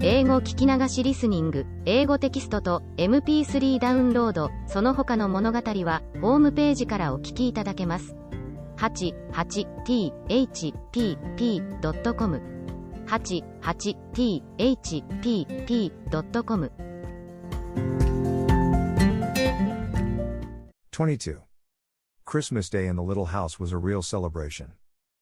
英語聞き流しリスニング、英語テキストと MP3 ダウンロード、その他の物語はホームページからお聞きいただけます。88thpp.com 88thpp.com 22. Christmas Day in the little house was a real celebration.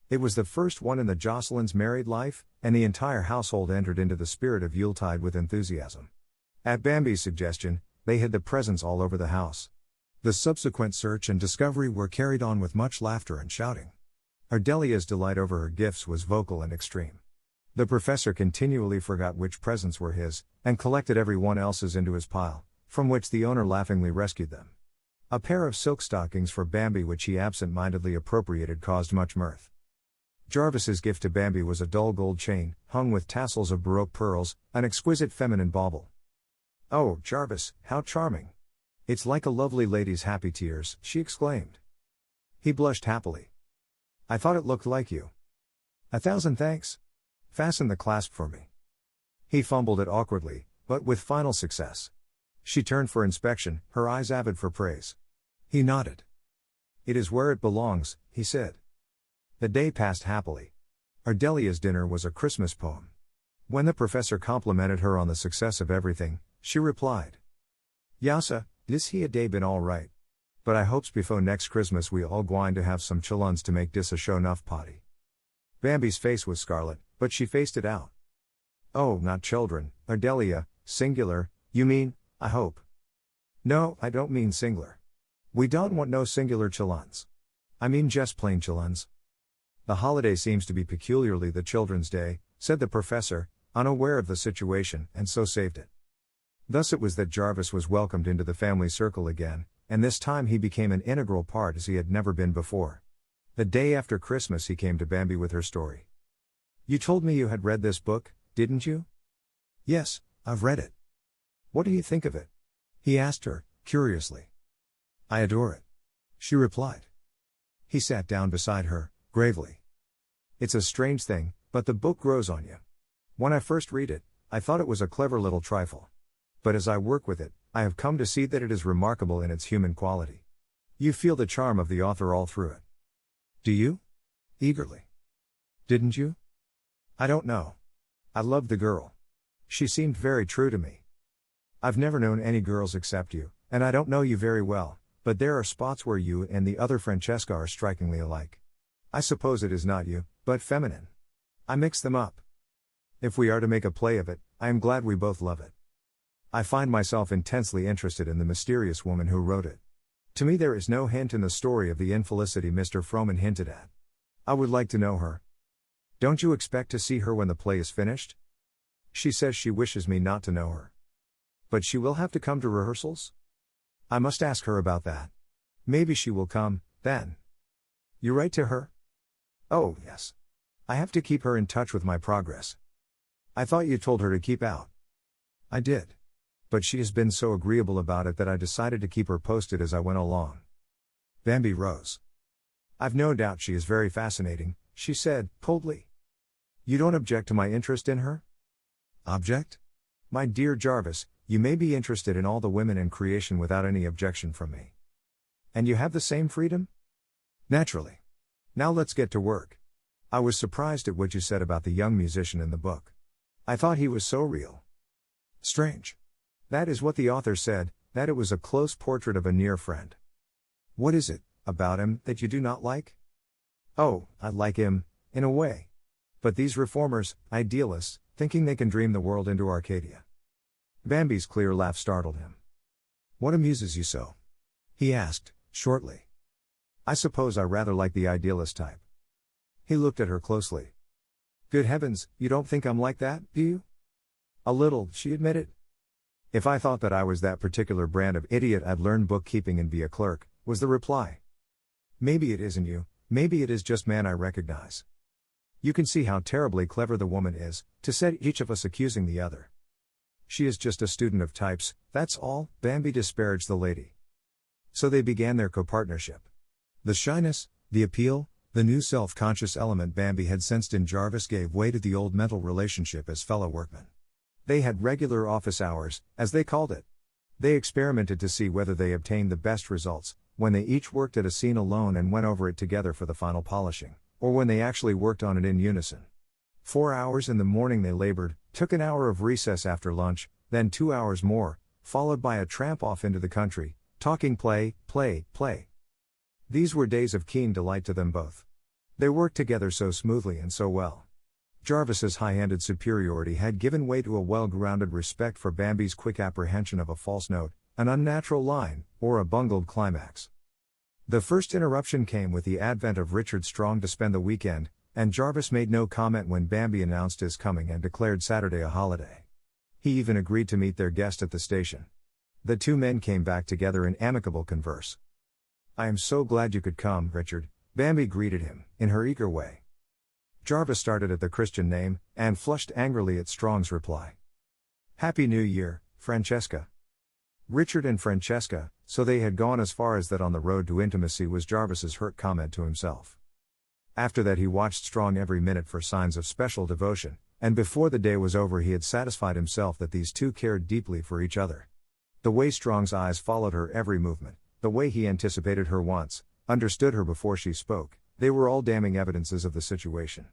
It was the first one in the Jocelyn's married life, and the entire household entered into the spirit of Yuletide with enthusiasm. At Bambi's suggestion, they hid the presents all over the house. The subsequent search and discovery were carried on with much laughter and shouting. Ardelia's delight over her gifts was vocal and extreme. The professor continually forgot which presents were his, and collected everyone else's into his pile, from which the owner laughingly rescued them. A pair of silk stockings for Bambi which he absent-mindedly appropriated caused much mirth. Jarvis's gift to Bambi was a dull gold chain, hung with tassels of baroque pearls, an exquisite feminine bauble. "Oh, Jarvis, how charming! It's like a lovely lady's happy tears," she exclaimed. He blushed happily. "I thought it looked like you." "A thousand thanks. Fasten the clasp for me." He fumbled it awkwardly, but with final success. She turned for inspection, her eyes avid for praise. He nodded. "It is where it belongs," he said. The day passed happily. Ardelia's dinner was a Christmas poem. When the professor complimented her on the success of everything, she replied, "Yassa, this he a day been all right. But I hopes before next Christmas we all gwine to have some chillons to make dis a show nuff potty." Bambi's face was scarlet, but she faced it out. "Oh, not children, Ardelia, singular, you mean, I hope." "No, I don't mean singular. We don't want no singular chillons. I mean just plain chillons." "The holiday seems to be peculiarly the children's day," said the professor, unaware of the situation, and so saved it. Thus it was that Jarvis was welcomed into the family circle again, and this time he became an integral part as he had never been before. The day after Christmas he came to Bambi with her story. "You told me you had read this book, didn't you?" "Yes, I've read it." "What do you think of it?" he asked her, curiously. "I adore it," she replied. He sat down beside her, gravely. "It's a strange thing, but the book grows on you. When I first read it, I thought it was a clever little trifle. But as I work with it, I have come to see that it is remarkable in its human quality. You feel the charm of the author all through it." "Do you?" eagerly. "Didn't you?" "I don't know. I loved the girl. She seemed very true to me. I've never known any girls except you, and I don't know you very well, but there are spots where you and the other Francesca are strikingly alike. I suppose it is not you, but feminine. I mix them up. If we are to make a play of it, I am glad we both love it. I find myself intensely interested in the mysterious woman who wrote it. To me there is no hint in the story of the infelicity Mr. Frohman hinted at. I would like to know her. Don't you expect to see her when the play is finished? She says she wishes me not to know her. But she will have to come to rehearsals? I must ask her about that. Maybe she will come, then. You write to her? Oh, yes. I have to keep her in touch with my progress. I thought you told her to keep out." "I did. But she has been so agreeable about it that I decided to keep her posted as I went along." Bambi rose. "I've no doubt she is very fascinating," she said, coldly. "You don't object to my interest in her?" "Object? My dear Jarvis, you may be interested in all the women in creation without any objection from me. And you have the same freedom?" "Naturally. Now let's get to work. I was surprised at what you said about the young musician in the book. I thought he was so real." "Strange. That is what the author said, that it was a close portrait of a near friend." "What is it, about him, that you do not like?" "Oh, I like him, in a way. But these reformers, idealists, thinking they can dream the world into Arcadia." Bambi's clear laugh startled him. "What amuses you so?" he asked, shortly. "I suppose I rather like the idealist type." He looked at her closely. "Good heavens, you don't think I'm like that, do you?" "A little," she admitted. "If I thought that I was that particular brand of idiot I'd learn bookkeeping and be a clerk," was the reply. "Maybe it isn't you, maybe it is just man I recognize. You can see how terribly clever the woman is, to set each of us accusing the other. She is just a student of types, that's all," Bambi disparaged the lady. So they began their co-partnership. The shyness, the appeal, the new self-conscious element Bambi had sensed in Jarvis gave way to the old mental relationship as fellow workmen. They had regular office hours, as they called it. They experimented to see whether they obtained the best results, when they each worked at a scene alone and went over it together for the final polishing, or when they actually worked on it in unison. 4 hours in the morning they labored, took an hour of recess after lunch, then 2 hours more, followed by a tramp off into the country, talking play. These were days of keen delight to them both. They worked together so smoothly and so well. Jarvis's high-handed superiority had given way to a well-grounded respect for Bambi's quick apprehension of a false note, an unnatural line, or a bungled climax. The first interruption came with the advent of Richard Strong to spend the weekend, and Jarvis made no comment when Bambi announced his coming and declared Saturday a holiday. He even agreed to meet their guest at the station. The two men came back together in amicable converse. "I am so glad you could come, Richard," Bambi greeted him, in her eager way. Jarvis started at the Christian name, and flushed angrily at Strong's reply. "Happy New Year, Francesca." Richard and Francesca, so they had gone as far as that on the road to intimacy, was Jarvis's hurt comment to himself. After that he watched Strong every minute for signs of special devotion, and before the day was over he had satisfied himself that these two cared deeply for each other. The way Strong's eyes followed her every movement, the way he anticipated her wants, understood her before she spoke, they were all damning evidences of the situation.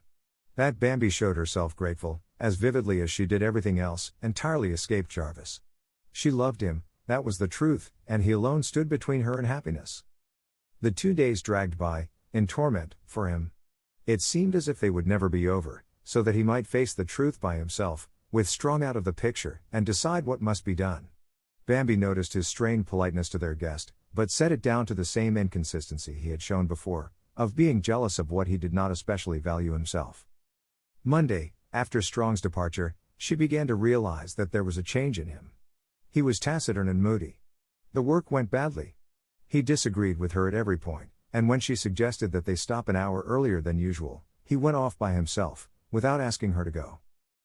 That Bambi showed herself grateful, as vividly as she did everything else, entirely escaped Jarvis. She loved him, that was the truth, and he alone stood between her and happiness. The 2 days dragged by, in torment, for him. It seemed as if they would never be over, so that he might face the truth by himself, with Strong out of the picture, and decide what must be done. Bambi noticed his strained politeness to their guest, but set it down to the same inconsistency he had shown before, of being jealous of what he did not especially value himself. Monday, after Strong's departure, she began to realize that there was a change in him. He was taciturn and moody. The work went badly. He disagreed with her at every point, and when she suggested that they stop an hour earlier than usual, he went off by himself, without asking her to go.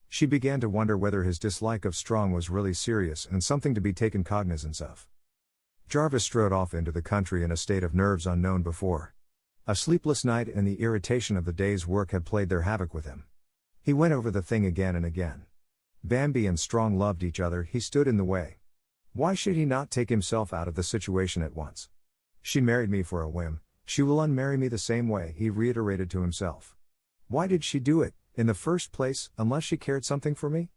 She began to wonder whether his dislike of Strong was really serious and something to be taken cognizance of. Jarvis strode off into the country in a state of nerves unknown before. A sleepless night and the irritation of the day's work had played their havoc with him. He went over the thing again and again. Bambi and Strong loved each other, he stood in the way. Why should he not take himself out of the situation at once? She married me for a whim, she will unmarry me the same way, he reiterated to himself. Why did she do it, in the first place, unless she cared something for me?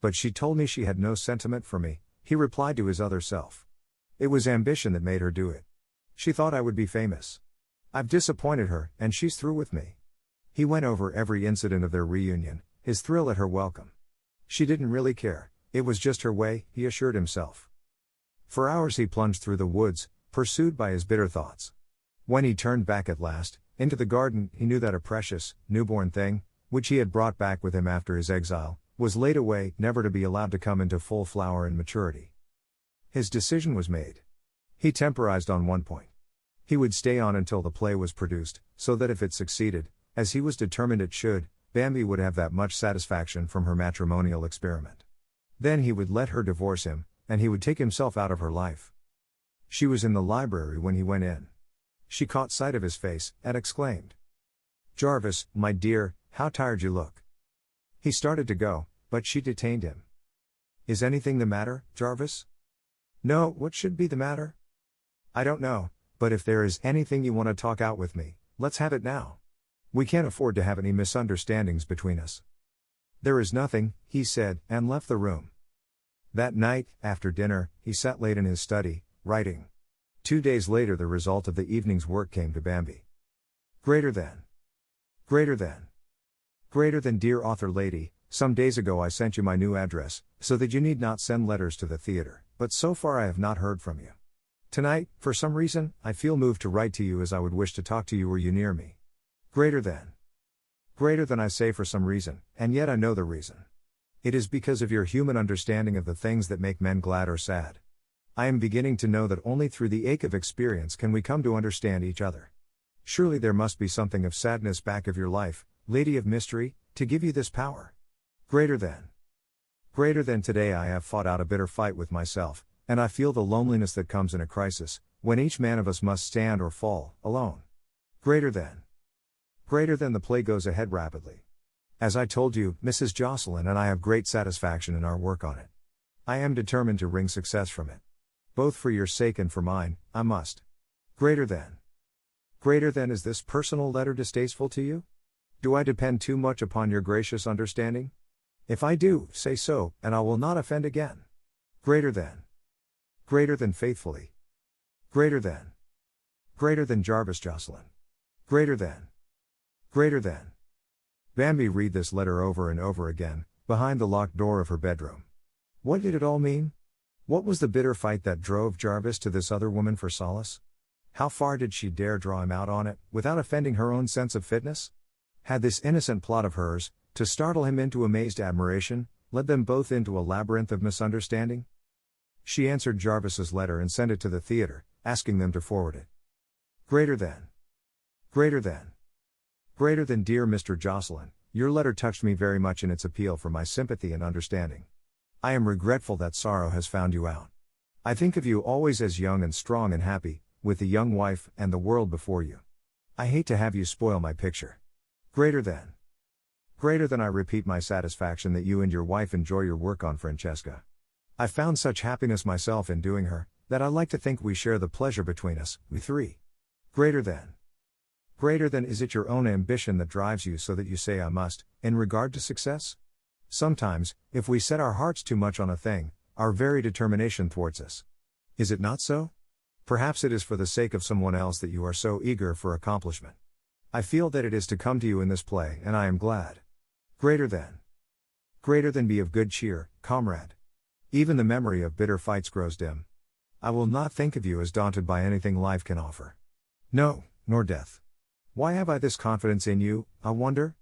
But she told me she had no sentiment for me, he replied to his other self. It was ambition that made her do it. She thought I would be famous. I've disappointed her, and she's through with me. He went over every incident of their reunion, his thrill at her welcome. She didn't really care, it was just her way, he assured himself. For hours he plunged through the woods, pursued by his bitter thoughts. When he turned back at last, into the garden, he knew that a precious, newborn thing, which he had brought back with him after his exile, was laid away, never to be allowed to come into full flower and maturity. His decision was made. He temporized on one point. He would stay on until the play was produced, so that if it succeeded, as he was determined it should, Bambi would have that much satisfaction from her matrimonial experiment. Then he would let her divorce him, and he would take himself out of her life. She was in the library when he went in. She caught sight of his face, and exclaimed, "Jarvis, my dear, how tired you look." He started to go, but she detained him. "Is anything the matter, Jarvis?" "No, what should be the matter?" "I don't know, but if there is anything you want to talk out with me, let's have it now. We can't afford to have any misunderstandings between us." "There is nothing," he said, and left the room. That night, after dinner, he sat late in his study, writing. 2 days later the result of the evening's work came to Bambi. Greater than, dear author lady, some days ago I sent you my new address, so that you need not send letters to the theater, but so far I have not heard from you. Tonight, for some reason, I feel moved to write to you as I would wish to talk to you were you near me. Greater than I say for some reason, and yet I know the reason. It is because of your human understanding of the things that make men glad or sad. I am beginning to know that only through the ache of experience can we come to understand each other. Surely there must be something of sadness back of your life, lady of mystery, to give you this power. Greater than today I have fought out a bitter fight with myself, and I feel the loneliness that comes in a crisis, when each man of us must stand or fall, alone. Greater than the play goes ahead rapidly. As I told you, Mrs. Jocelyn and I have great satisfaction in our work on it. I am determined to wring success from it. Both for your sake and for mine, I must. Greater than. Greater than, is this personal letter distasteful to you? Do I depend too much upon your gracious understanding? If I do, say so, and I will not offend again. Greater than. Greater than faithfully. Greater than. Greater than Jarvis Jocelyn. Greater than. Greater than. Bambi read this letter over and over again, behind the locked door of her bedroom. What did it all mean? What was the bitter fight that drove Jarvis to this other woman for solace? How far did she dare draw him out on it, without offending her own sense of fitness? Had this innocent plot of hers, to startle him into amazed admiration, led them both into a labyrinth of misunderstanding? She answered Jarvis's letter and sent it to the theater, asking them to forward it. Greater than. Greater than. Greater than dear Mr. Jocelyn, your letter touched me very much in its appeal for my sympathy and understanding. I am regretful that sorrow has found you out. I think of you always as young and strong and happy, with the young wife and the world before you. I hate to have you spoil my picture. Greater than. Greater than, I repeat my satisfaction that you and your wife enjoy your work on Francesca. I found such happiness myself in doing her, that I like to think we share the pleasure between us, we three. Greater than. Greater than, is it your own ambition that drives you so that you say I must, in regard to success? Sometimes, if we set our hearts too much on a thing, our very determination thwarts us. Is it not so? Perhaps it is for the sake of someone else that you are so eager for accomplishment. I feel that it is to come to you in this play, and I am glad. Greater than. Greater than, be of good cheer, comrade. Even the memory of bitter fights grows dim. I will not think of you as daunted by anything life can offer. No, nor death. Why have I this confidence in you, I wonder?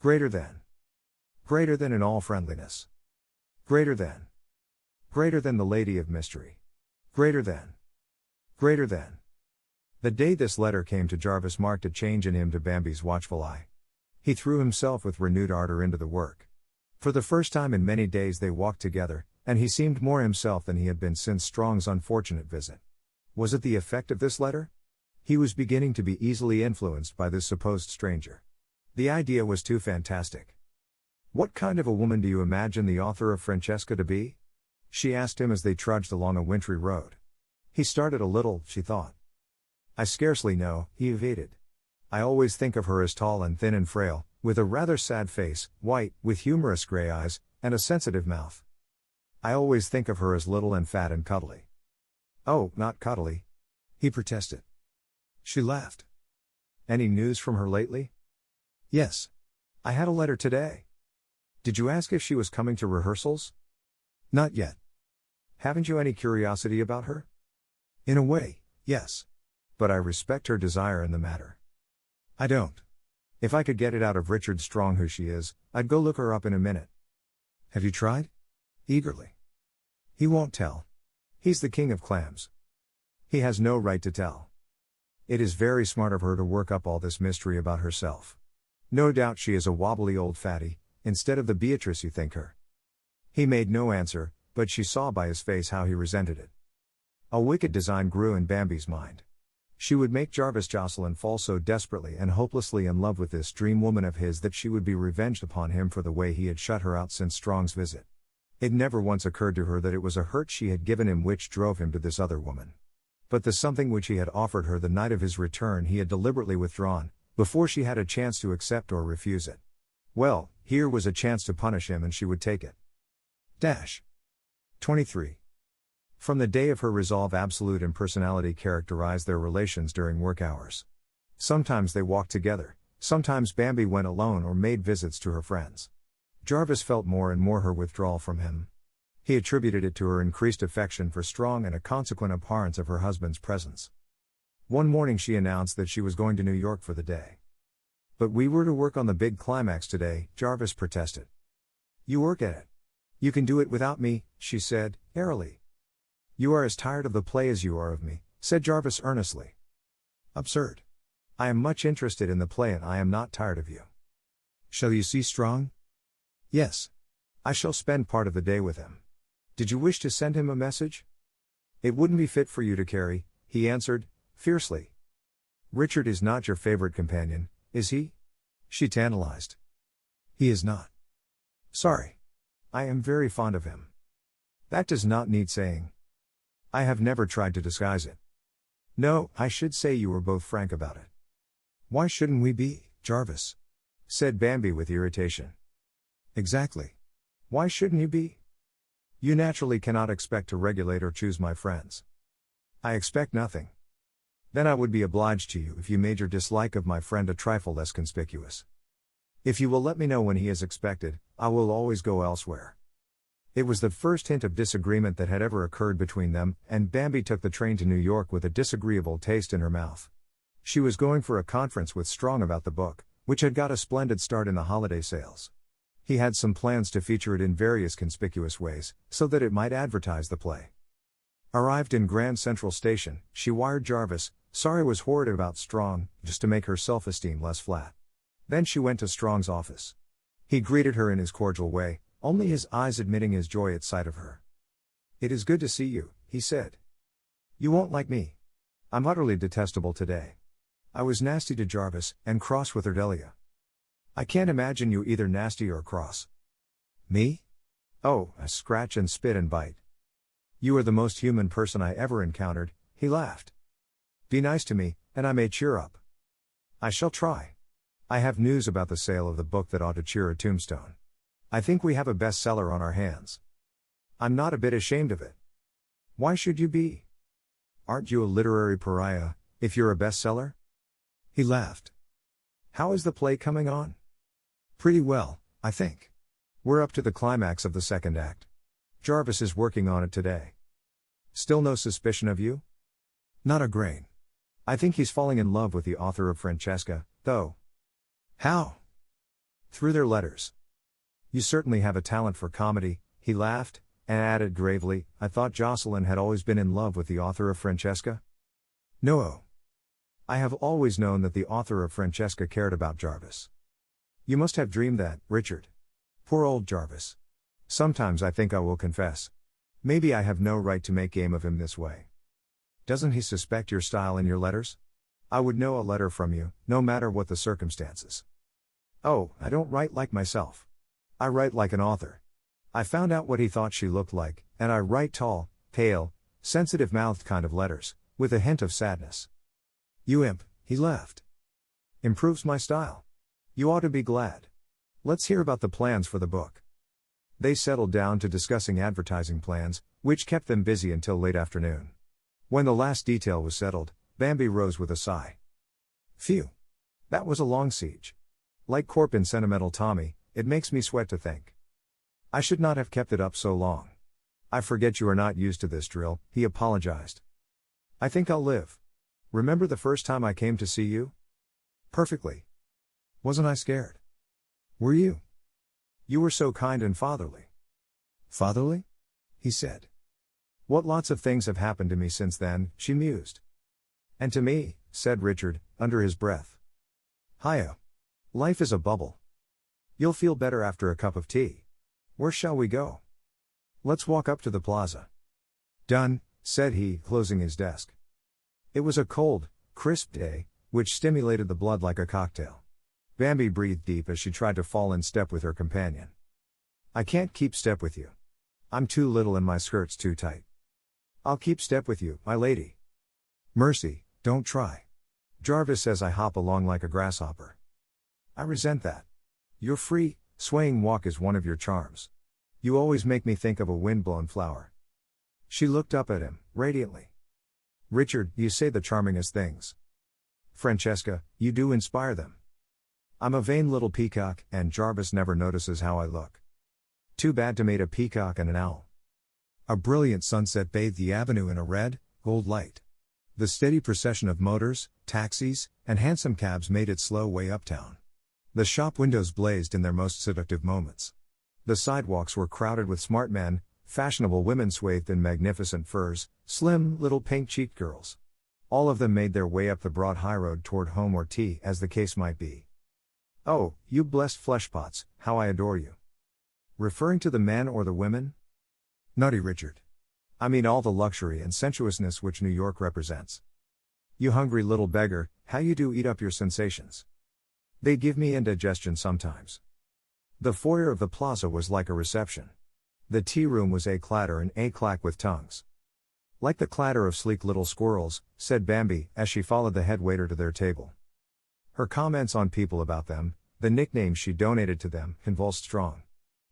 Greater than. Greater than, in all friendliness. Greater than. Greater than, the lady of mystery. Greater than. Greater than. The day this letter came to Jarvis marked a change in him to Bambi's watchful eye. He threw himself with renewed ardor into the work. For the first time in many days they walked together, and he seemed more himself than he had been since Strong's unfortunate visit. Was it the effect of this letter? He was beginning to be easily influenced by this supposed stranger. The idea was too fantastic. What kind of a woman do you imagine the author of Francesca to be? She asked him as they trudged along a wintry road. He started a little, she thought. I scarcely know, he evaded. I always think of her as tall and thin and frail, with a rather sad face, white, with humorous gray eyes, and a sensitive mouth. I always think of her as little and fat and cuddly. Oh, not cuddly, he protested. She laughed. Any news from her lately? Yes. I had a letter today. Did you ask if she was coming to rehearsals? Not yet. Haven't you any curiosity about her? In a way, yes. But I respect her desire in the matter. I don't. If I could get it out of Richard Strong who she is, I'd go look her up in a minute. Have you tried? Eagerly. He won't tell. He's the king of clams. He has no right to tell. It is very smart of her to work up all this mystery about herself. No doubt she is a wobbly old fatty, instead of the Beatrice you think her. He made no answer, but she saw by his face how he resented it. A wicked design grew in Bambi's mind. She would make Jarvis Jocelyn fall so desperately and hopelessly in love with this dream woman of his that she would be revenged upon him for the way he had shut her out since Strong's visit. It never once occurred to her that it was a hurt she had given him which drove him to this other woman. But the something which he had offered her the night of his return he had deliberately withdrawn, before she had a chance to accept or refuse it. Well, here was a chance to punish him and she would take it. 23. From the day of her resolve, absolute impersonality characterized their relations during work hours. Sometimes they walked together, sometimes Bambi went alone or made visits to her friends. Jarvis felt more and more her withdrawal from him. He attributed it to her increased affection for Strong and a consequent abhorrence of her husband's presence. One morning she announced that she was going to New York for the day. But we were to work on the big climax today, Jarvis protested. You work at it. You can do it without me, she said, airily. You are as tired of the play as you are of me, said Jarvis earnestly. Absurd. I am much interested in the play and I am not tired of you. Shall you see Strong? Yes. I shall spend part of the day with him. Did you wish to send him a message? It wouldn't be fit for you to carry, he answered, fiercely. Richard is not your favorite companion, is he? She tantalized. He is not. Sorry. I am very fond of him. That does not need saying. I have never tried to disguise it. No, I should say you were both frank about it. Why shouldn't we be, Jarvis? Said Bambi with irritation. Exactly. Why shouldn't you be? You naturally cannot expect to regulate or choose my friends. I expect nothing. Then I would be obliged to you if you made your dislike of my friend a trifle less conspicuous. If you will let me know when he is expected, I will always go elsewhere. It was the first hint of disagreement that had ever occurred between them, and Bambi took the train to New York with a disagreeable taste in her mouth. She was going for a conference with Strong about the book, which had got a splendid start in the holiday sales. He had some plans to feature it in various conspicuous ways, so that it might advertise the play. Arrived in Grand Central Station, she wired Jarvis, sorry was horrid about Strong, just to make her self-esteem less flat. Then she went to Strong's office. He greeted her in his cordial way, only his eyes admitting his joy at sight of her. It is good to see you, he said. You won't like me. I'm utterly detestable today. I was nasty to Jarvis, and cross with Ardelia. I can't imagine you either nasty or cross. Me? Oh, I scratch and spit and bite. You are the most human person I ever encountered, he laughed. Be nice to me, and I may cheer up. I shall try. I have news about the sale of the book that ought to cheer a tombstone. I think we have a bestseller on our hands. I'm not a bit ashamed of it. Why should you be? Aren't you a literary pariah, if you're a bestseller? He laughed. How is the play coming on? Pretty well, I think. We're up to the climax of the second act. Jarvis is working on it today. Still no suspicion of you? Not a grain. I think he's falling in love with the author of Francesca, though. How? Through their letters. You certainly have a talent for comedy, he laughed, and added gravely, I thought Jocelyn had always been in love with the author of Francesca? No. I have always known that the author of Francesca cared about Jarvis. You must have dreamed that, Richard. Poor old Jarvis. Sometimes I think I will confess. Maybe I have no right to make game of him this way. Doesn't he suspect your style in your letters? I would know a letter from you, no matter what the circumstances. Oh, I don't write like myself. I write like an author. I found out what he thought she looked like, and I write tall, pale, sensitive-mouthed kind of letters, with a hint of sadness. You imp, he laughed. Improves my style. You ought to be glad. Let's hear about the plans for the book. They settled down to discussing advertising plans, which kept them busy until late afternoon. When the last detail was settled, Bambi rose with a sigh. Phew. That was a long siege. Like Corp in Sentimental Tommy, it makes me sweat to think. I should not have kept it up so long. I forget you are not used to this drill, he apologized. I think I'll live. Remember the first time I came to see you? Perfectly. Wasn't I scared? Were you? You were so kind and fatherly. Fatherly? He said. What lots of things have happened to me since then, she mused. And to me, said Richard, under his breath. Hiya. Life is a bubble. You'll feel better after a cup of tea. Where shall we go? Let's walk up to the plaza. Done, said he, closing his desk. It was a cold, crisp day, which stimulated the blood like a cocktail. Bambi breathed deep as she tried to fall in step with her companion. I can't keep step with you. I'm too little and my skirt's too tight. I'll keep step with you, my lady. Mercy, don't try. Jarvis says I hop along like a grasshopper. I resent that. Your free, swaying walk is one of your charms. You always make me think of a wind-blown flower. She looked up at him, radiantly. Richard, you say the charmingest things. Francesca, you do inspire them. I'm a vain little peacock, and Jarvis never notices how I look. Too bad to mate a peacock and an owl. A brilliant sunset bathed the avenue in a red, gold light. The steady procession of motors, taxis, and hansom cabs made its slow way uptown. The shop windows blazed in their most seductive moments. The sidewalks were crowded with smart men, fashionable women swathed in magnificent furs, slim, little pink-cheeked girls. All of them made their way up the broad highroad toward home or tea, as the case might be. Oh, you blessed fleshpots, how I adore you. Referring to the men or the women? Nutty Richard. I mean all the luxury and sensuousness which New York represents. You hungry little beggar, how you do eat up your sensations. They give me indigestion sometimes. The foyer of the plaza was like a reception. The tea room was a clatter and a clack with tongues. Like the clatter of sleek little squirrels, said Bambi, as she followed the head waiter to their table. Her comments on people about them, the nicknames she donated to them, convulsed Strong.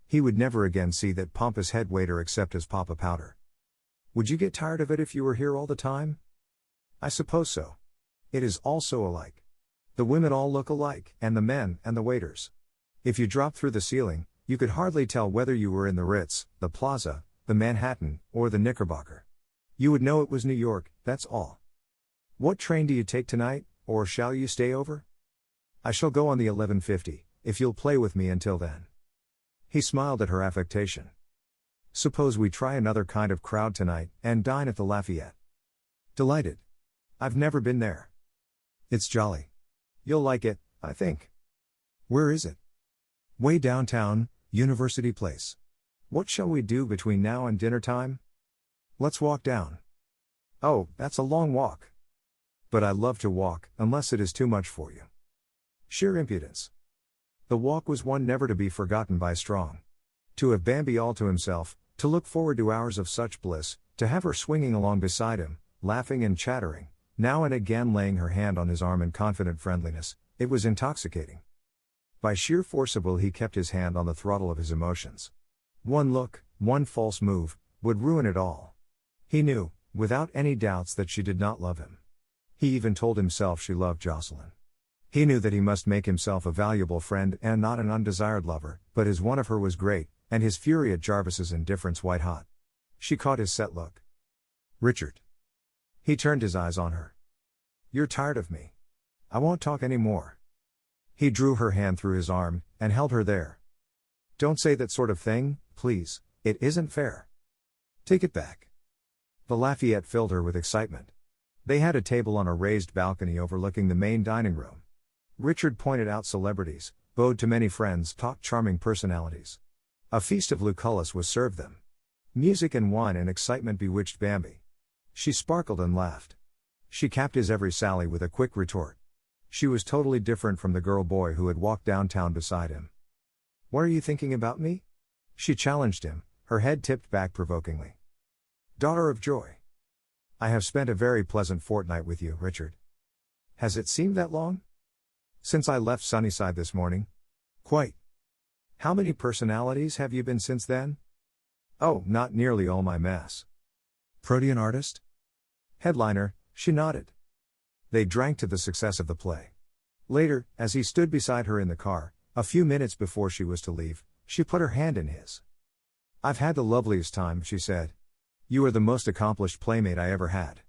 He would never again see that pompous head waiter except as Papa Powder. Would you get tired of it if you were here all the time? I suppose so. It is all so alike. The women all look alike, and the men, and the waiters. If you dropped through the ceiling, you could hardly tell whether you were in the Ritz, the Plaza, the Manhattan, or the Knickerbocker. You would know it was New York, that's all. What train do you take tonight, or shall you stay over? I shall go on the 11:50, if you'll play with me until then. He smiled at her affectation. Suppose we try another kind of crowd tonight, and dine at the Lafayette. Delighted. I've never been there. It's jolly. You'll like it, I think. Where is it? Way downtown, University Place. What shall we do between now and dinner time? Let's walk down. Oh, that's a long walk. But I love to walk, unless it is too much for you. Sheer impudence. The walk was one never to be forgotten by Strong. To have Bambi all to himself, to look forward to hours of such bliss, to have her swinging along beside him, laughing and chattering, now and again laying her hand on his arm in confident friendliness, it was intoxicating. By sheer force of will he kept his hand on the throttle of his emotions. One look, one false move, would ruin it all. He knew, without any doubts, that she did not love him. He even told himself she loved Jocelyn. He knew that he must make himself a valuable friend and not an undesired lover, but his want of her was great, and his fury at Jarvis's indifference white hot. She caught his set look. Richard. He turned his eyes on her. You're tired of me. I won't talk any more. He drew her hand through his arm, and held her there. Don't say that sort of thing, please, it isn't fair. Take it back. The Lafayette filled her with excitement. They had a table on a raised balcony overlooking the main dining room. Richard pointed out celebrities, bowed to many friends, talked charming personalities. A feast of Lucullus was served them. Music and wine and excitement bewitched Bambi. She sparkled and laughed. She capped his every sally with a quick retort. She was totally different from the girl-boy who had walked downtown beside him. What are you thinking about me? She challenged him, her head tipped back provokingly. Daughter of joy. I have spent a very pleasant fortnight with you, Richard. Has it seemed that long? Since I left Sunnyside this morning? Quite. How many personalities have you been since then? Oh, not nearly all my mess. Protean artist? Headliner, she nodded. They drank to the success of the play. Later, as he stood beside her in the car, a few minutes before she was to leave, she put her hand in his. I've had the loveliest time, she said. You are the most accomplished playmate I ever had.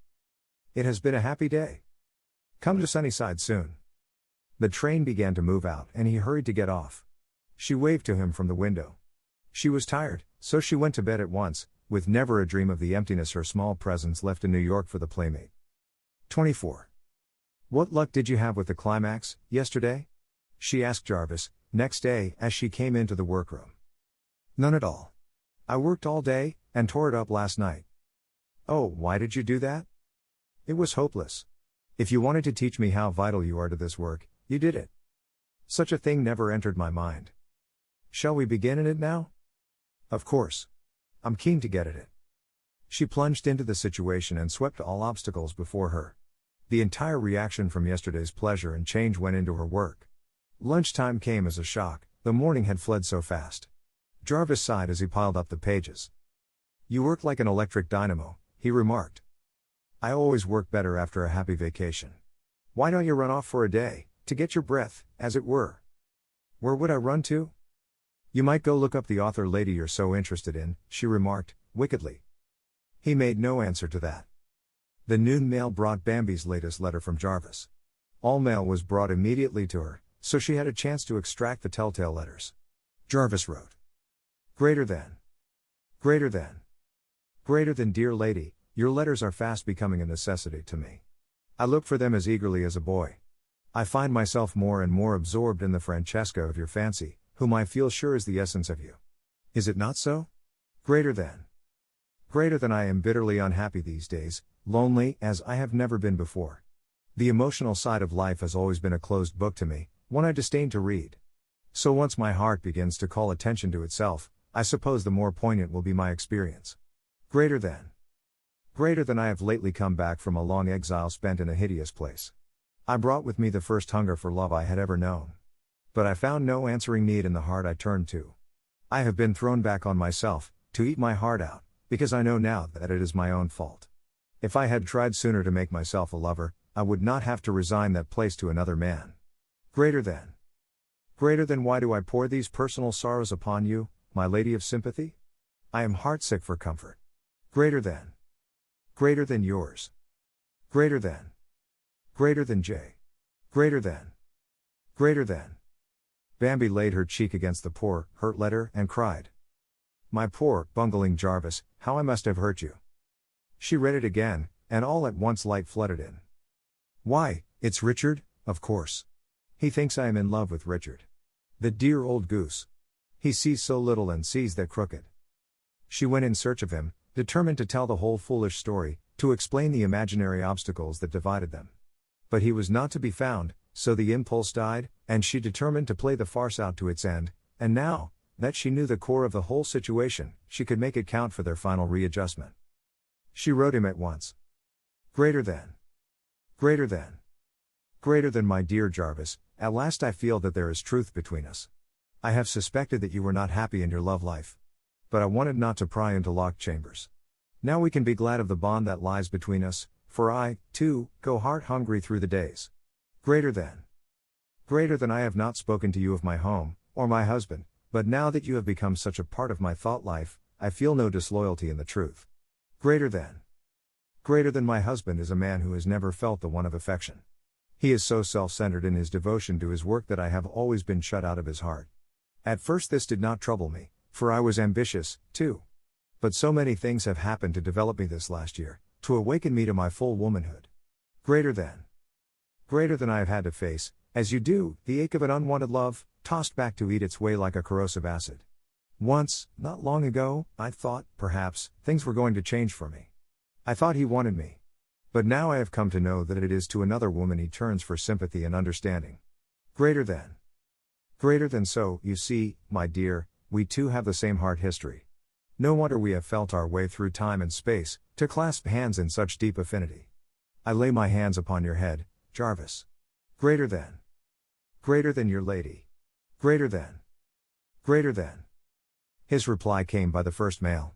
It has been a happy day. Come to Sunnyside soon. The train began to move out and he hurried to get off. She waved to him from the window. She was tired, so she went to bed at once, with never a dream of the emptiness her small presence left in New York for the playmate. 24. What luck did you have with the climax, yesterday? She asked Jarvis, next day, as she came into the workroom. None at all. I worked all day, and tore it up last night. Oh, why did you do that? It was hopeless. If you wanted to teach me how vital you are to this work, you did it. Such a thing never entered my mind. Shall we begin in it now? Of course. I'm keen to get at it. She plunged into the situation and swept all obstacles before her. The entire reaction from yesterday's pleasure and change went into her work. Lunchtime came as a shock, the morning had fled so fast. Jarvis sighed as he piled up the pages. You work like an electric dynamo, he remarked. I always work better after a happy vacation. Why don't you run off for a day, to get your breath, as it were? Where would I run to? You might go look up the author lady you're so interested in, she remarked, wickedly. He made no answer to that. The noon mail brought Bambi's latest letter from Jarvis. All mail was brought immediately to her, so she had a chance to extract the telltale letters. Jarvis wrote. Greater than. Greater than. Greater than, dear lady, your letters are fast becoming a necessity to me. I look for them as eagerly as a boy. I find myself more and more absorbed in the Francesca of your fancy, whom I feel sure is the essence of you. Is it not so? Greater than. Greater than, I am bitterly unhappy these days, lonely as I have never been before. The emotional side of life has always been a closed book to me, one I disdain to read. So once my heart begins to call attention to itself, I suppose the more poignant will be my experience. Greater than. Greater than I have lately come back from a long exile spent in a hideous place. I brought with me the first hunger for love I had ever known. But I found no answering need in the heart I turned to. I have been thrown back on myself, to eat my heart out, because I know now that it is my own fault. If I had tried sooner to make myself a lover, I would not have to resign that place to another man. Greater than. Greater than why do I pour these personal sorrows upon you, my lady of sympathy? I am heartsick for comfort. Greater than. Greater than yours. Greater than. Greater than J. Greater than. Greater than. Bambi laid her cheek against the poor, hurt letter and cried. My poor, bungling Jarvis, how I must have hurt you. She read it again, and all at once light flooded in. Why, it's Richard, of course. He thinks I am in love with Richard. The dear old goose. He sees so little and sees that crooked. She went in search of him, determined to tell the whole foolish story, to explain the imaginary obstacles that divided them. But he was not to be found, so the impulse died, and she determined to play the farce out to its end, and now, that she knew the core of the whole situation, she could make it count for their final readjustment. She wrote him at once. Greater than. Greater than. Greater than my dear Jarvis, at last I feel that there is truth between us. I have suspected that you were not happy in your love life. But I wanted not to pry into locked chambers. Now we can be glad of the bond that lies between us, for I, too, go heart-hungry through the days. Greater than. Greater than I have not spoken to you of my home, or my husband, but now that you have become such a part of my thought life, I feel no disloyalty in the truth. Greater than. Greater than my husband is a man who has never felt the want of affection. He is so self-centered in his devotion to his work that I have always been shut out of his heart. At first this did not trouble me, for I was ambitious, too. But so many things have happened to develop me this last year, to awaken me to my full womanhood. Greater than. Greater than I have had to face, as you do, the ache of an unwanted love, tossed back to eat its way like a corrosive acid. Once, not long ago, I thought, perhaps, things were going to change for me. I thought he wanted me. But now I have come to know that it is to another woman he turns for sympathy and understanding. Greater than. Greater than so, you see, my dear, we too have the same heart history. No wonder we have felt our way through time and space, to clasp hands in such deep affinity. I lay my hands upon your head, Jarvis. Greater than. Greater than your lady. Greater than. Greater than. His reply came by the first mail.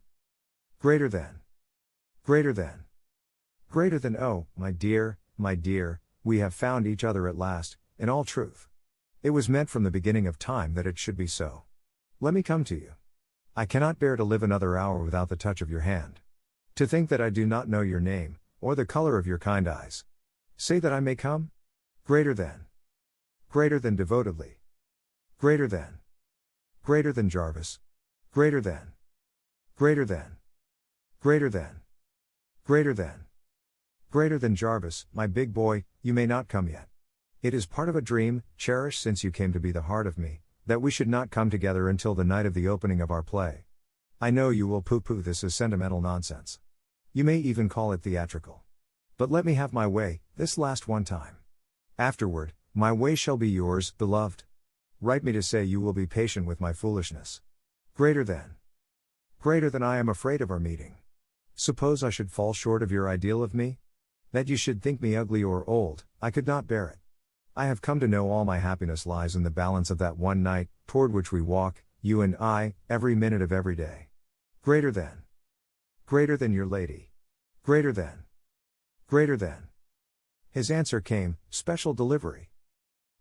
Greater than. Greater than. Greater than oh, my dear, we have found each other at last, in all truth. It was meant from the beginning of time that it should be so. Let me come to you. I cannot bear to live another hour without the touch of your hand. To think that I do not know your name, or the color of your kind eyes. Say that I may come? Greater than. Greater than devotedly. Greater than. Greater than Jarvis. Greater than. Greater than. Greater than. Greater than. Greater than Jarvis, my big boy, you may not come yet. It is part of a dream, cherished since you came to be the heart of me, that we should not come together until the night of the opening of our play. I know you will pooh-pooh this as sentimental nonsense. You may even call it theatrical. But let me have my way, this last one time. Afterward, my way shall be yours, beloved. Write me to say you will be patient with my foolishness. Greater than. Greater than I am afraid of our meeting. Suppose I should fall short of your ideal of me? That you should think me ugly or old, I could not bear it. I have come to know all my happiness lies in the balance of that one night, toward which we walk, you and I, every minute of every day. Greater than. Greater than your lady. Greater than. Greater than. His answer came, special delivery.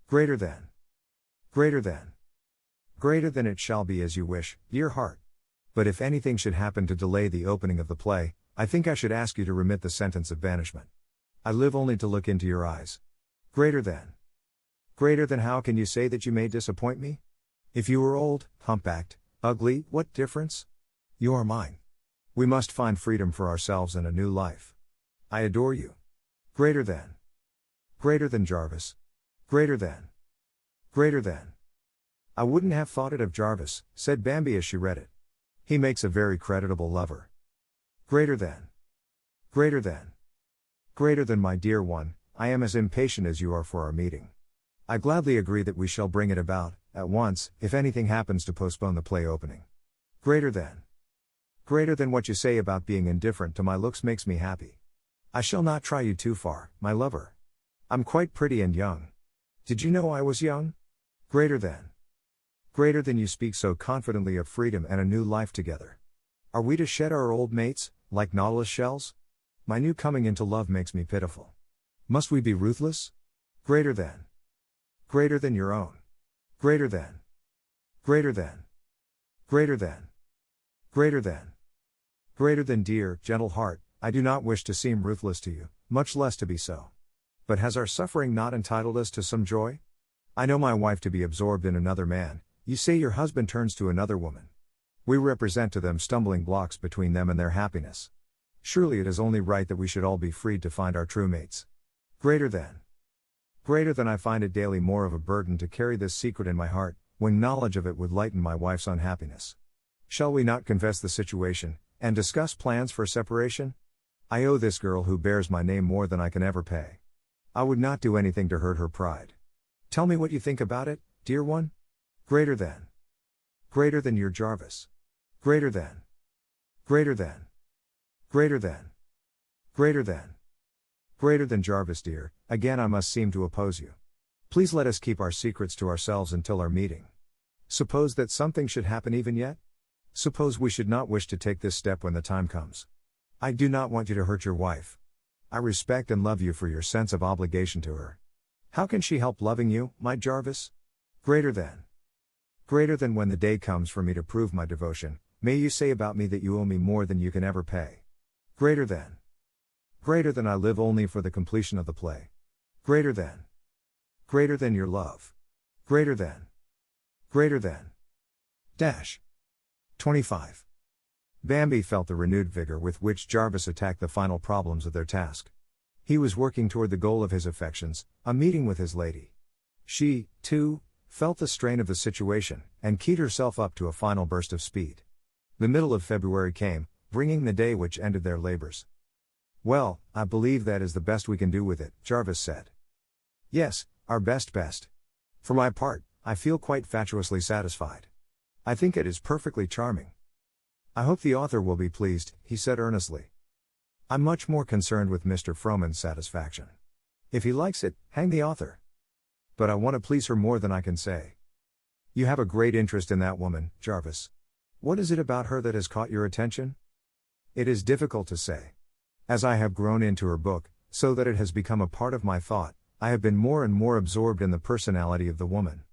Greater than. Greater than. Greater than it shall be as you wish, dear heart. But if anything should happen to delay the opening of the play, I think I should ask you to remit the sentence of banishment. I live only to look into your eyes. Greater than. Greater than how can you say that you may disappoint me? If you were old, humpbacked, ugly, what difference? You are mine. We must find freedom for ourselves and a new life. I adore you. Greater than. Greater than Jarvis. Greater than. Greater than. I wouldn't have thought it of Jarvis, said Bambi as she read it. He makes a very creditable lover. Greater than. Greater than. Greater than my dear one, I am as impatient as you are for our meeting. I gladly agree that we shall bring it about, at once, if anything happens to postpone the play opening. Greater than. Greater than what you say about being indifferent to my looks makes me happy. I shall not try you too far, my lover. I'm quite pretty and young. Did you know I was young? Greater than. Greater than you speak so confidently of freedom and a new life together. Are we to shed our old mates, like nautilus shells? My new coming into love makes me pitiful. Must we be ruthless? Greater than. Greater than your own. Greater than. Greater than. Greater than. Greater than. Greater than, dear, gentle heart, I do not wish to seem ruthless to you, much less to be so. But has our suffering not entitled us to some joy? I know my wife to be absorbed in another man. You say your husband turns to another woman. We represent to them stumbling blocks between them and their happiness. Surely it is only right that we should all be freed to find our true mates. Greater than. Greater than I find it daily more of a burden to carry this secret in my heart, when knowledge of it would lighten my wife's unhappiness. Shall we not confess the situation, and discuss plans for separation? I owe this girl who bears my name more than I can ever pay. I would not do anything to hurt her pride. Tell me what you think about it, dear one? Greater than. Greater than your Jarvis. Greater than. Greater than. Greater than. Greater than. Greater than Jarvis, dear. Again I must seem to oppose you. Please let us keep our secrets to ourselves until our meeting. Suppose that something should happen even yet? Suppose we should not wish to take this step when the time comes. I do not want you to hurt your wife. I respect and love you for your sense of obligation to her. How can she help loving you, my Jarvis? Greater than. Greater than, when the day comes for me to prove my devotion, may you say about me that you owe me more than you can ever pay. Greater than. Greater than, I live only for the completion of the play. Greater than. Greater than your love. Greater than. Greater than. Dash. 25. Bambi felt the renewed vigor with which Jarvis attacked the final problems of their task. He was working toward the goal of his affections, a meeting with his lady. She, too, felt the strain of the situation, and keyed herself up to a final burst of speed. The middle of February came, bringing the day which ended their labors. Well, I believe that is the best we can do with it, Jarvis said. Yes, our best. For my part, I feel quite fatuously satisfied. I think it is perfectly charming. I hope the author will be pleased, he said earnestly. I'm much more concerned with Mr. Frohman's satisfaction. If he likes it, hang the author. But I want to please her more than I can say. You have a great interest in that woman, Jarvis. What is it about her that has caught your attention? It is difficult to say. As I have grown into her book, so that it has become a part of my thought, I have been more and more absorbed in the personality of the woman.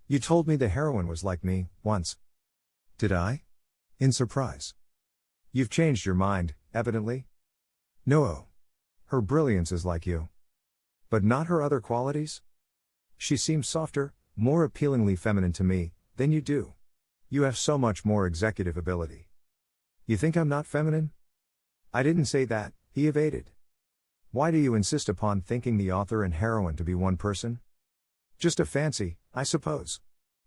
You told me the heroine was like me, once. Did I? In surprise. You've changed your mind, evidently? No. Her brilliance is like you. But not her other qualities? She seems softer, more appealingly feminine to me, than you do. You have so much more executive ability. You think I'm not feminine? I didn't say that, he evaded. Why do you insist upon thinking the author and heroine to be one person? Just a fancy, I suppose.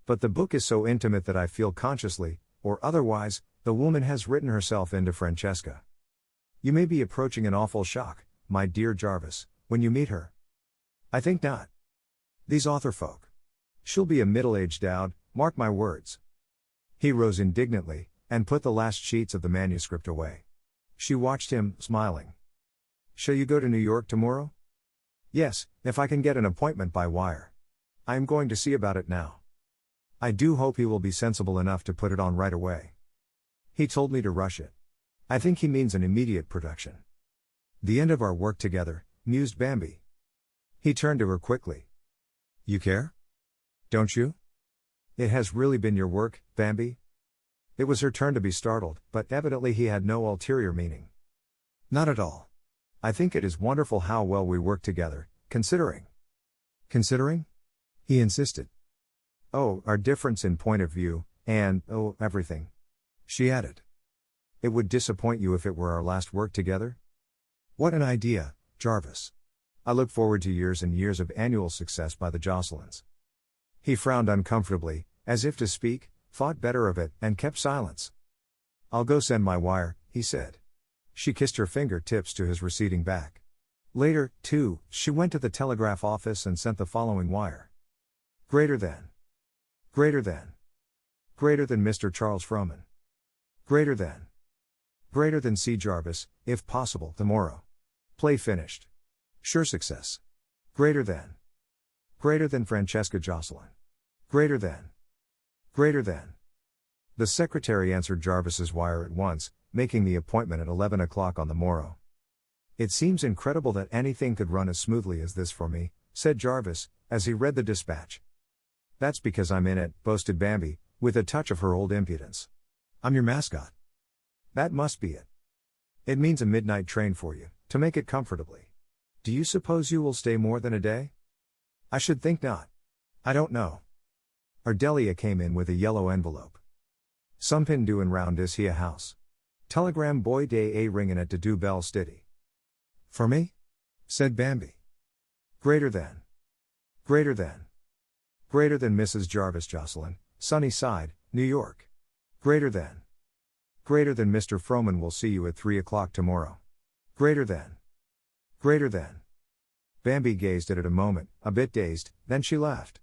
But the book is so intimate that I feel consciously, or otherwise, the woman has written herself into Francesca. You may be approaching an awful shock, my dear Jarvis, when you meet her. I think not. These author folk. She'll be a middle-aged dowd, mark my words. He rose indignantly, and put the last sheets of the manuscript away. She watched him, smiling. Shall you go to New York tomorrow? Yes, if I can get an appointment by wire. I am going to see about it now. I do hope he will be sensible enough to put it on right away. He told me to rush it. I think he means an immediate production. The end of our work together, mused Bambi. He turned to her quickly. You care? Don't you? It has really been your work, Bambi? It was her turn to be startled, but evidently he had no ulterior meaning. Not at all. I think it is wonderful how well we work together, considering. Considering? He insisted. Oh, our difference in point of view, and, everything. She added. It would disappoint you if it were our last work together? What an idea, Jarvis. I look forward to years and years of annual success by the Jocelyn's. He frowned uncomfortably, as if to speak, thought better of it, and kept silence. I'll go send my wire, he said. She kissed her fingertips to his receding back. Later, too, she went to the telegraph office and sent the following wire. Greater than. Greater than. Greater than Mr. Charles Frohman. Greater than. Greater than C. Jarvis, if possible, tomorrow. Play finished. Sure success. Greater than. Greater than Francesca Jocelyn. Greater than. Greater than. The secretary answered Jarvis's wire at once, making the appointment at 11 o'clock on the morrow. It seems incredible that anything could run as smoothly as this for me, said Jarvis, as he read the dispatch. That's because I'm in it, boasted Bambi, with a touch of her old impudence. I'm your mascot. That must be it. It means a midnight train for you, to make it comfortably. Do you suppose you will stay more than a day? I should think not. I don't know. Ardelia came in with a yellow envelope. Somepin do and round is he a house. Telegram boy day a ringin' at de do bell stiddy. For me? Said Bambi. Greater than. Greater than. Greater than Mrs. Jarvis Jocelyn, Sunnyside, New York. Greater than. Greater than Mr. Frohman will see you at 3 o'clock tomorrow. Greater than. Greater than. Bambi gazed at it a moment, a bit dazed, then she laughed.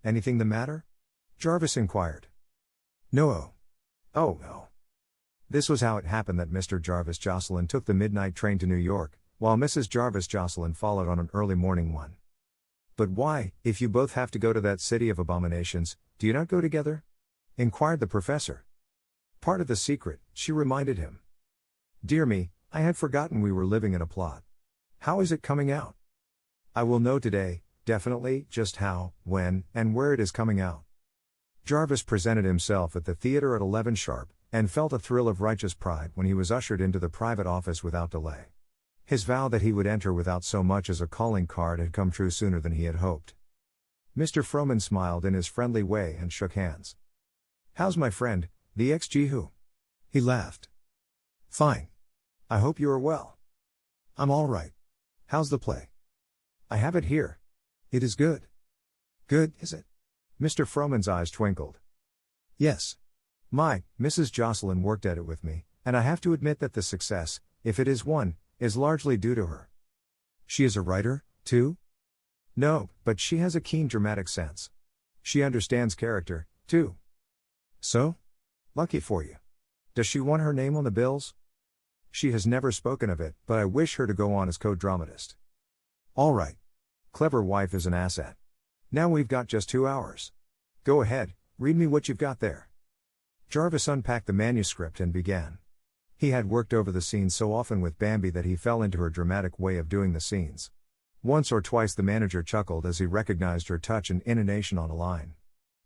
Anything the matter? Jarvis inquired. No. Oh no. This was how it happened that Mr. Jarvis Jocelyn took the midnight train to New York, while Mrs. Jarvis Jocelyn followed on an early morning one. But why, if you both have to go to that city of abominations, do you not go together? Inquired the professor. Part of the secret, she reminded him. Dear me, I had forgotten we were living in a plot. How is it coming out? I will know today, definitely, just how, when, and where it is coming out. Jarvis presented himself at the theater at 11 sharp, and felt a thrill of righteous pride when he was ushered into the private office without delay. His vow that he would enter without so much as a calling card had come true sooner than he had hoped. Mr. Frohman smiled in his friendly way and shook hands. How's my friend, the XG who? He laughed. Fine. I hope you are well. I'm all right. How's the play? I have it here. It is good. Good, is it? Mr. Frohman's eyes twinkled. Yes. Mrs. Jocelyn worked at it with me, and I have to admit that the success, if it is one, is largely due to her. She is a writer, too? No, but she has a keen dramatic sense. She understands character, too. So? Lucky for you. Does she want her name on the bills? She has never spoken of it, but I wish her to go on as co-dramatist. All right. Clever wife is an asset. Now we've got just 2 hours. Go ahead, read me what you've got there. Jarvis unpacked the manuscript and began. He had worked over the scenes so often with Bambi that he fell into her dramatic way of doing the scenes. Once or twice the manager chuckled as he recognized her touch and intonation on a line.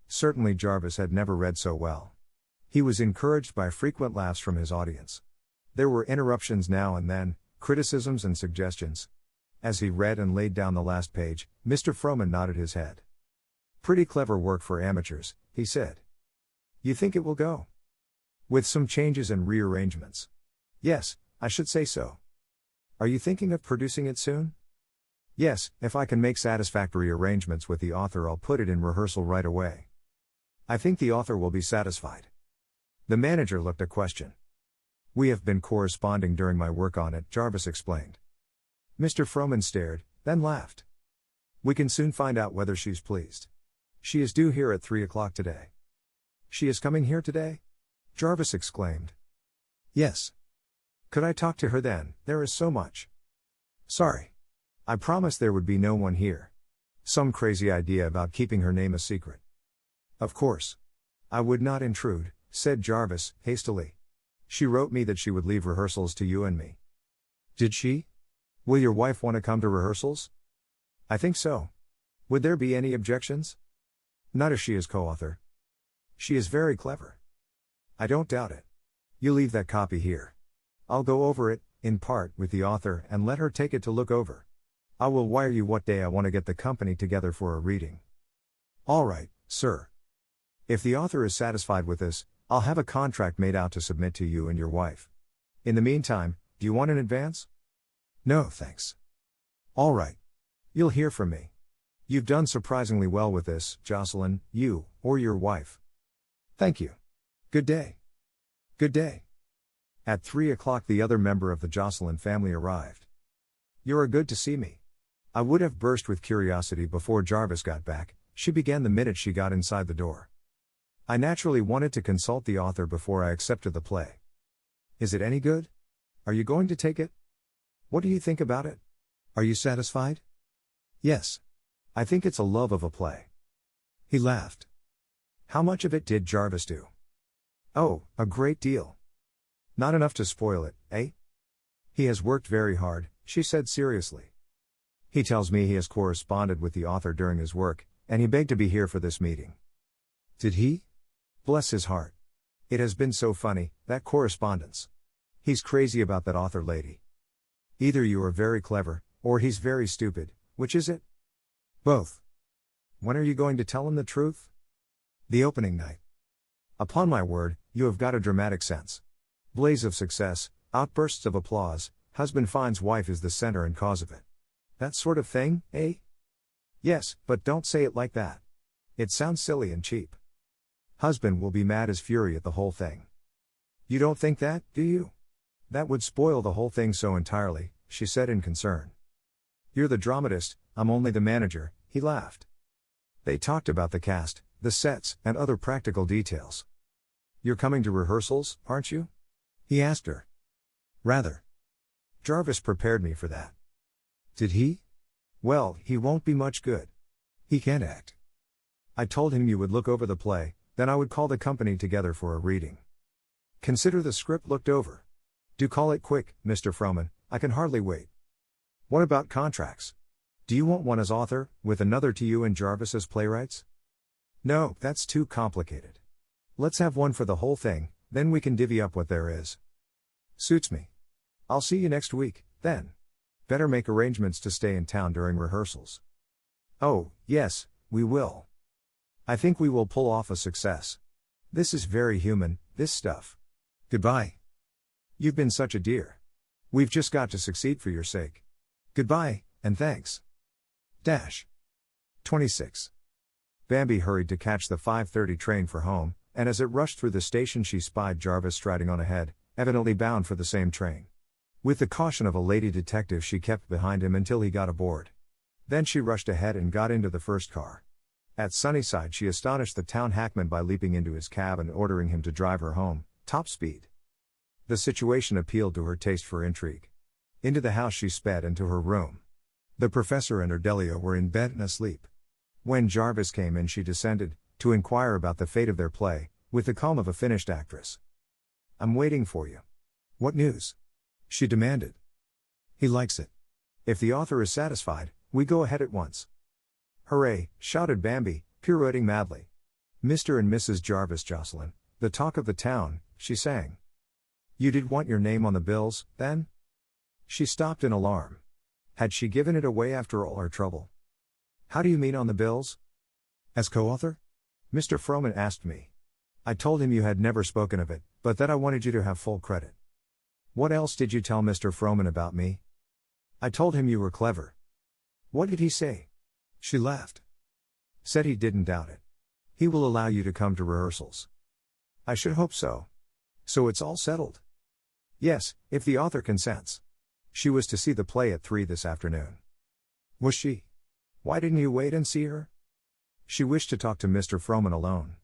Certainly Jarvis had never read so well. He was encouraged by frequent laughs from his audience. There were interruptions now and then, criticisms and suggestions. As he read and laid down the last page, Mr. Frohman nodded his head. Pretty clever work for amateurs, he said. You think it will go? With some changes and rearrangements. Yes, I should say so. Are you thinking of producing it soon? Yes, if I can make satisfactory arrangements with the author, I'll put it in rehearsal right away. I think the author will be satisfied. The manager looked a question. We have been corresponding during my work on it, Jarvis explained. Mr. Frohman stared, then laughed. We can soon find out whether she's pleased. She is due here at 3 o'clock today. She is coming here today? Jarvis exclaimed. Yes. Could I talk to her then? There is so much. Sorry. I promised there would be no one here. Some crazy idea about keeping her name a secret. Of course. I would not intrude, said Jarvis, hastily. She wrote me that she would leave rehearsals to you and me. Did she? Will your wife want to come to rehearsals? I think so. Would there be any objections? Not if she is co-author. She is very clever. I don't doubt it. You leave that copy here. I'll go over it, in part, with the author and let her take it to look over. I will wire you what day I want to get the company together for a reading. All right, sir. If the author is satisfied with this, I'll have a contract made out to submit to you and your wife. In the meantime, do you want an advance? No, thanks. All right. You'll hear from me. You've done surprisingly well with this, Jocelyn, you, or your wife. Thank you. Good day. Good day. At 3 o'clock the other member of the Jocelyn family arrived. You're good to see me. I would have burst with curiosity before Jarvis got back, She began the minute she got inside the door. I naturally wanted to consult the author before I accepted the play. Is it any good? Are you going to take it? What do you think about it? Are you satisfied? Yes. I think it's a love of a play. He laughed. How much of it did Jarvis do? Oh, a great deal. Not enough to spoil it, eh? He has worked very hard, she said seriously. He tells me he has corresponded with the author during his work, and he begged to be here for this meeting. Did he? Bless his heart. It has been so funny, that correspondence. He's crazy about that author lady. Either you are very clever, or he's very stupid, which is it? Both. When are you going to tell him the truth? The opening night. Upon my word, you have got a dramatic sense. Blaze of success, outbursts of applause, husband finds wife is the center and cause of it. That sort of thing, eh? Yes, but don't say it like that. It sounds silly and cheap. Husband will be mad as fury at the whole thing. You don't think that, do you? That would spoil the whole thing so entirely, she said in concern. You're the dramatist, I'm only the manager, he laughed. They talked about the cast, the sets, and other practical details. You're coming to rehearsals, aren't you? He asked her. Rather. Jarvis prepared me for that. Did he? Well, he won't be much good. He can't act. I told him you would look over the play, then I would call the company together for a reading. Consider the script looked over. Do call it quick, Mr. Froman, I can hardly wait. What about contracts? Do you want one as author, with another to you and Jarvis as playwrights? No, that's too complicated. Let's have one for the whole thing, then we can divvy up what there is. Suits me. I'll see you next week, then. Better make arrangements to stay in town during rehearsals. Oh, yes, we will. I think we will pull off a success. This is very human, this stuff. Goodbye. You've been such a dear. We've just got to succeed for your sake. Goodbye, and thanks. 26. Bambi hurried to catch the 5:30 train for home, and as it rushed through the station she spied Jarvis striding on ahead, evidently bound for the same train. With the caution of a lady detective she kept behind him until he got aboard. Then she rushed ahead and got into the first car. At Sunnyside she astonished the town hackman by leaping into his cab and ordering him to drive her home, top speed. The situation appealed to her taste for intrigue. Into the house she sped and to her room. The professor and Ardelia were in bed and asleep. When Jarvis came in she descended, to inquire about the fate of their play, with the calm of a finished actress. I'm waiting for you. What news? She demanded. He likes it. If the author is satisfied, we go ahead at once. Hooray, shouted Bambi, pirouetting madly. Mr. and Mrs. Jarvis Jocelyn, the talk of the town, she sang. You did want your name on the bills, then? She stopped in alarm. Had she given it away after all her trouble? How do you mean on the bills? As co-author? Mr. Froman asked me. I told him you had never spoken of it, but that I wanted you to have full credit. What else did you tell Mr. Froman about me? I told him you were clever. What did he say? She laughed. Said he didn't doubt it. He will allow you to come to rehearsals. I should hope so. So it's all settled? Yes, if the author consents. She was to see the play at 3 this afternoon. Was she? Why didn't you wait and see her? She wished to talk to Mr. Froman alone.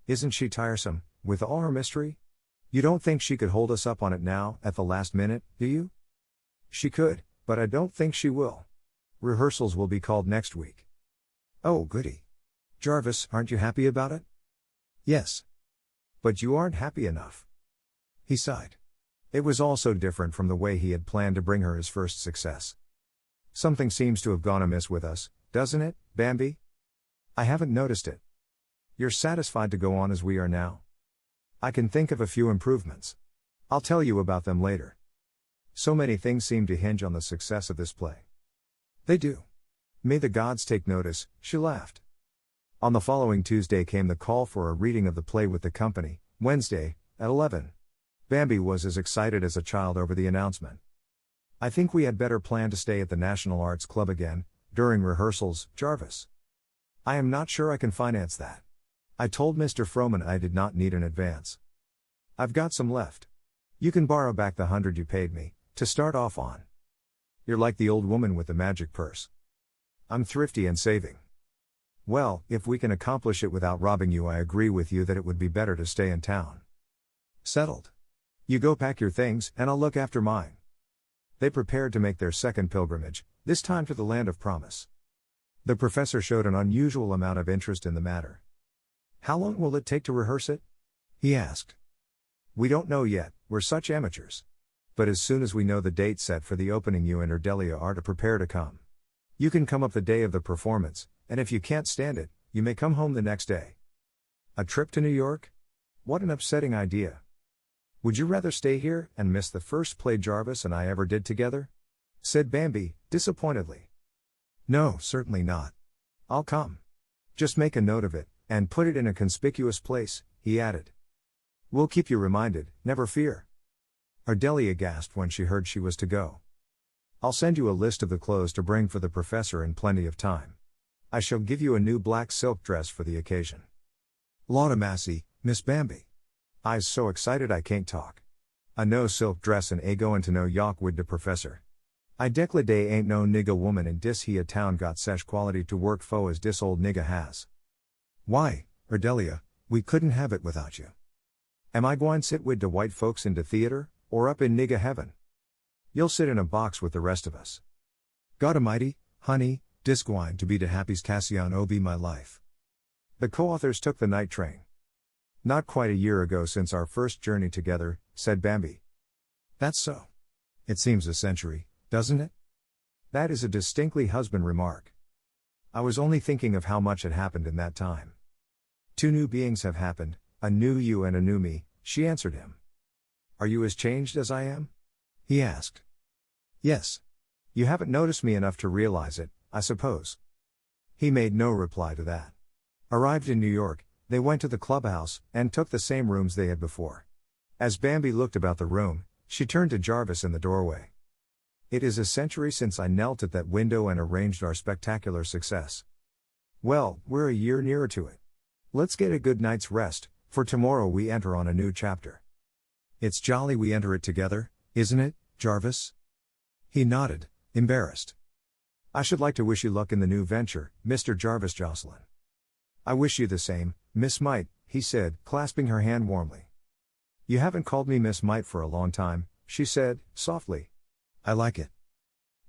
Isn't she tiresome, with all her mystery? You don't think she could hold us up on it now, at the last minute, do you? She could, but I don't think she will. Rehearsals will be called next week. Oh, goody. Jarvis, aren't you happy about it? Yes. But you aren't happy enough. He sighed. It was all so different from the way he had planned to bring her his first success. Something seems to have gone amiss with us, doesn't it, Bambi? I haven't noticed it. You're satisfied to go on as we are now? I can think of a few improvements. I'll tell you about them later. So many things seem to hinge on the success of this play. They do. May the gods take notice, she laughed. On the following Tuesday came the call for a reading of the play with the company, Wednesday, at 11. Bambi was as excited as a child over the announcement. I think we had better plan to stay at the National Arts Club again, during rehearsals, Jarvis. I am not sure I can finance that. I told Mr. Froman I did not need an advance. I've got some left. You can borrow back the 100 you paid me, to start off on. You're like the old woman with the magic purse. I'm thrifty and saving. Well, if we can accomplish it without robbing you, I agree with you that it would be better to stay in town. Settled. You go pack your things, and I'll look after mine. They prepared to make their second pilgrimage, this time to the land of promise. The professor showed an unusual amount of interest in the matter. How long will it take to rehearse it? He asked. We don't know yet, we're such amateurs. But as soon as we know the date set for the opening, you and Ardelia are to prepare to come. You can come up the day of the performance, and if you can't stand it, you may come home the next day. A trip to New York? What an upsetting idea. Would you rather stay here and miss the first play Jarvis and I ever did together? Said Bambi, disappointedly. No, certainly not. I'll come. Just make a note of it, and put it in a conspicuous place, he added. We'll keep you reminded, never fear. Ardelia gasped when she heard she was to go. I'll send you a list of the clothes to bring for the professor in plenty of time. I shall give you a new black silk dress for the occasion. Laudamassi, Miss Bambi. I's so excited I can't talk. A no silk dress and a goin' to no York wid de professor. I declare dey ain't no nigga woman in dis here town got sesh quality to work fo as dis old nigga has. Why, Ardelia, we couldn't have it without you. Am I gwine sit wid de white folks in de theater, or up in nigga heaven? You'll sit in a box with the rest of us. God Almighty, honey, dis gwine to be de happiest Cassian o be my life. The co-authors took the night train. Not quite a year ago since our first journey together, said Bambi. That's so. It seems a century, doesn't it? That is a distinctly husband remark. I was only thinking of how much had happened in that time. Two new beings have happened, a new you and a new me, she answered him. Are you as changed as I am? He asked. Yes. You haven't noticed me enough to realize it, I suppose. He made no reply to that. Arrived in New York, they went to the clubhouse, and took the same rooms they had before. As Bambi looked about the room, she turned to Jarvis in the doorway. It is a century since I knelt at that window and arranged our spectacular success. Well, we're a year nearer to it. Let's get a good night's rest, for tomorrow we enter on a new chapter. It's jolly we enter it together, isn't it, Jarvis? He nodded, embarrassed. I should like to wish you luck in the new venture, Mr. Jarvis Jocelyn. I wish you the same, Miss Mite, he said, clasping her hand warmly. You haven't called me Miss Mite for a long time, she said, softly. I like it.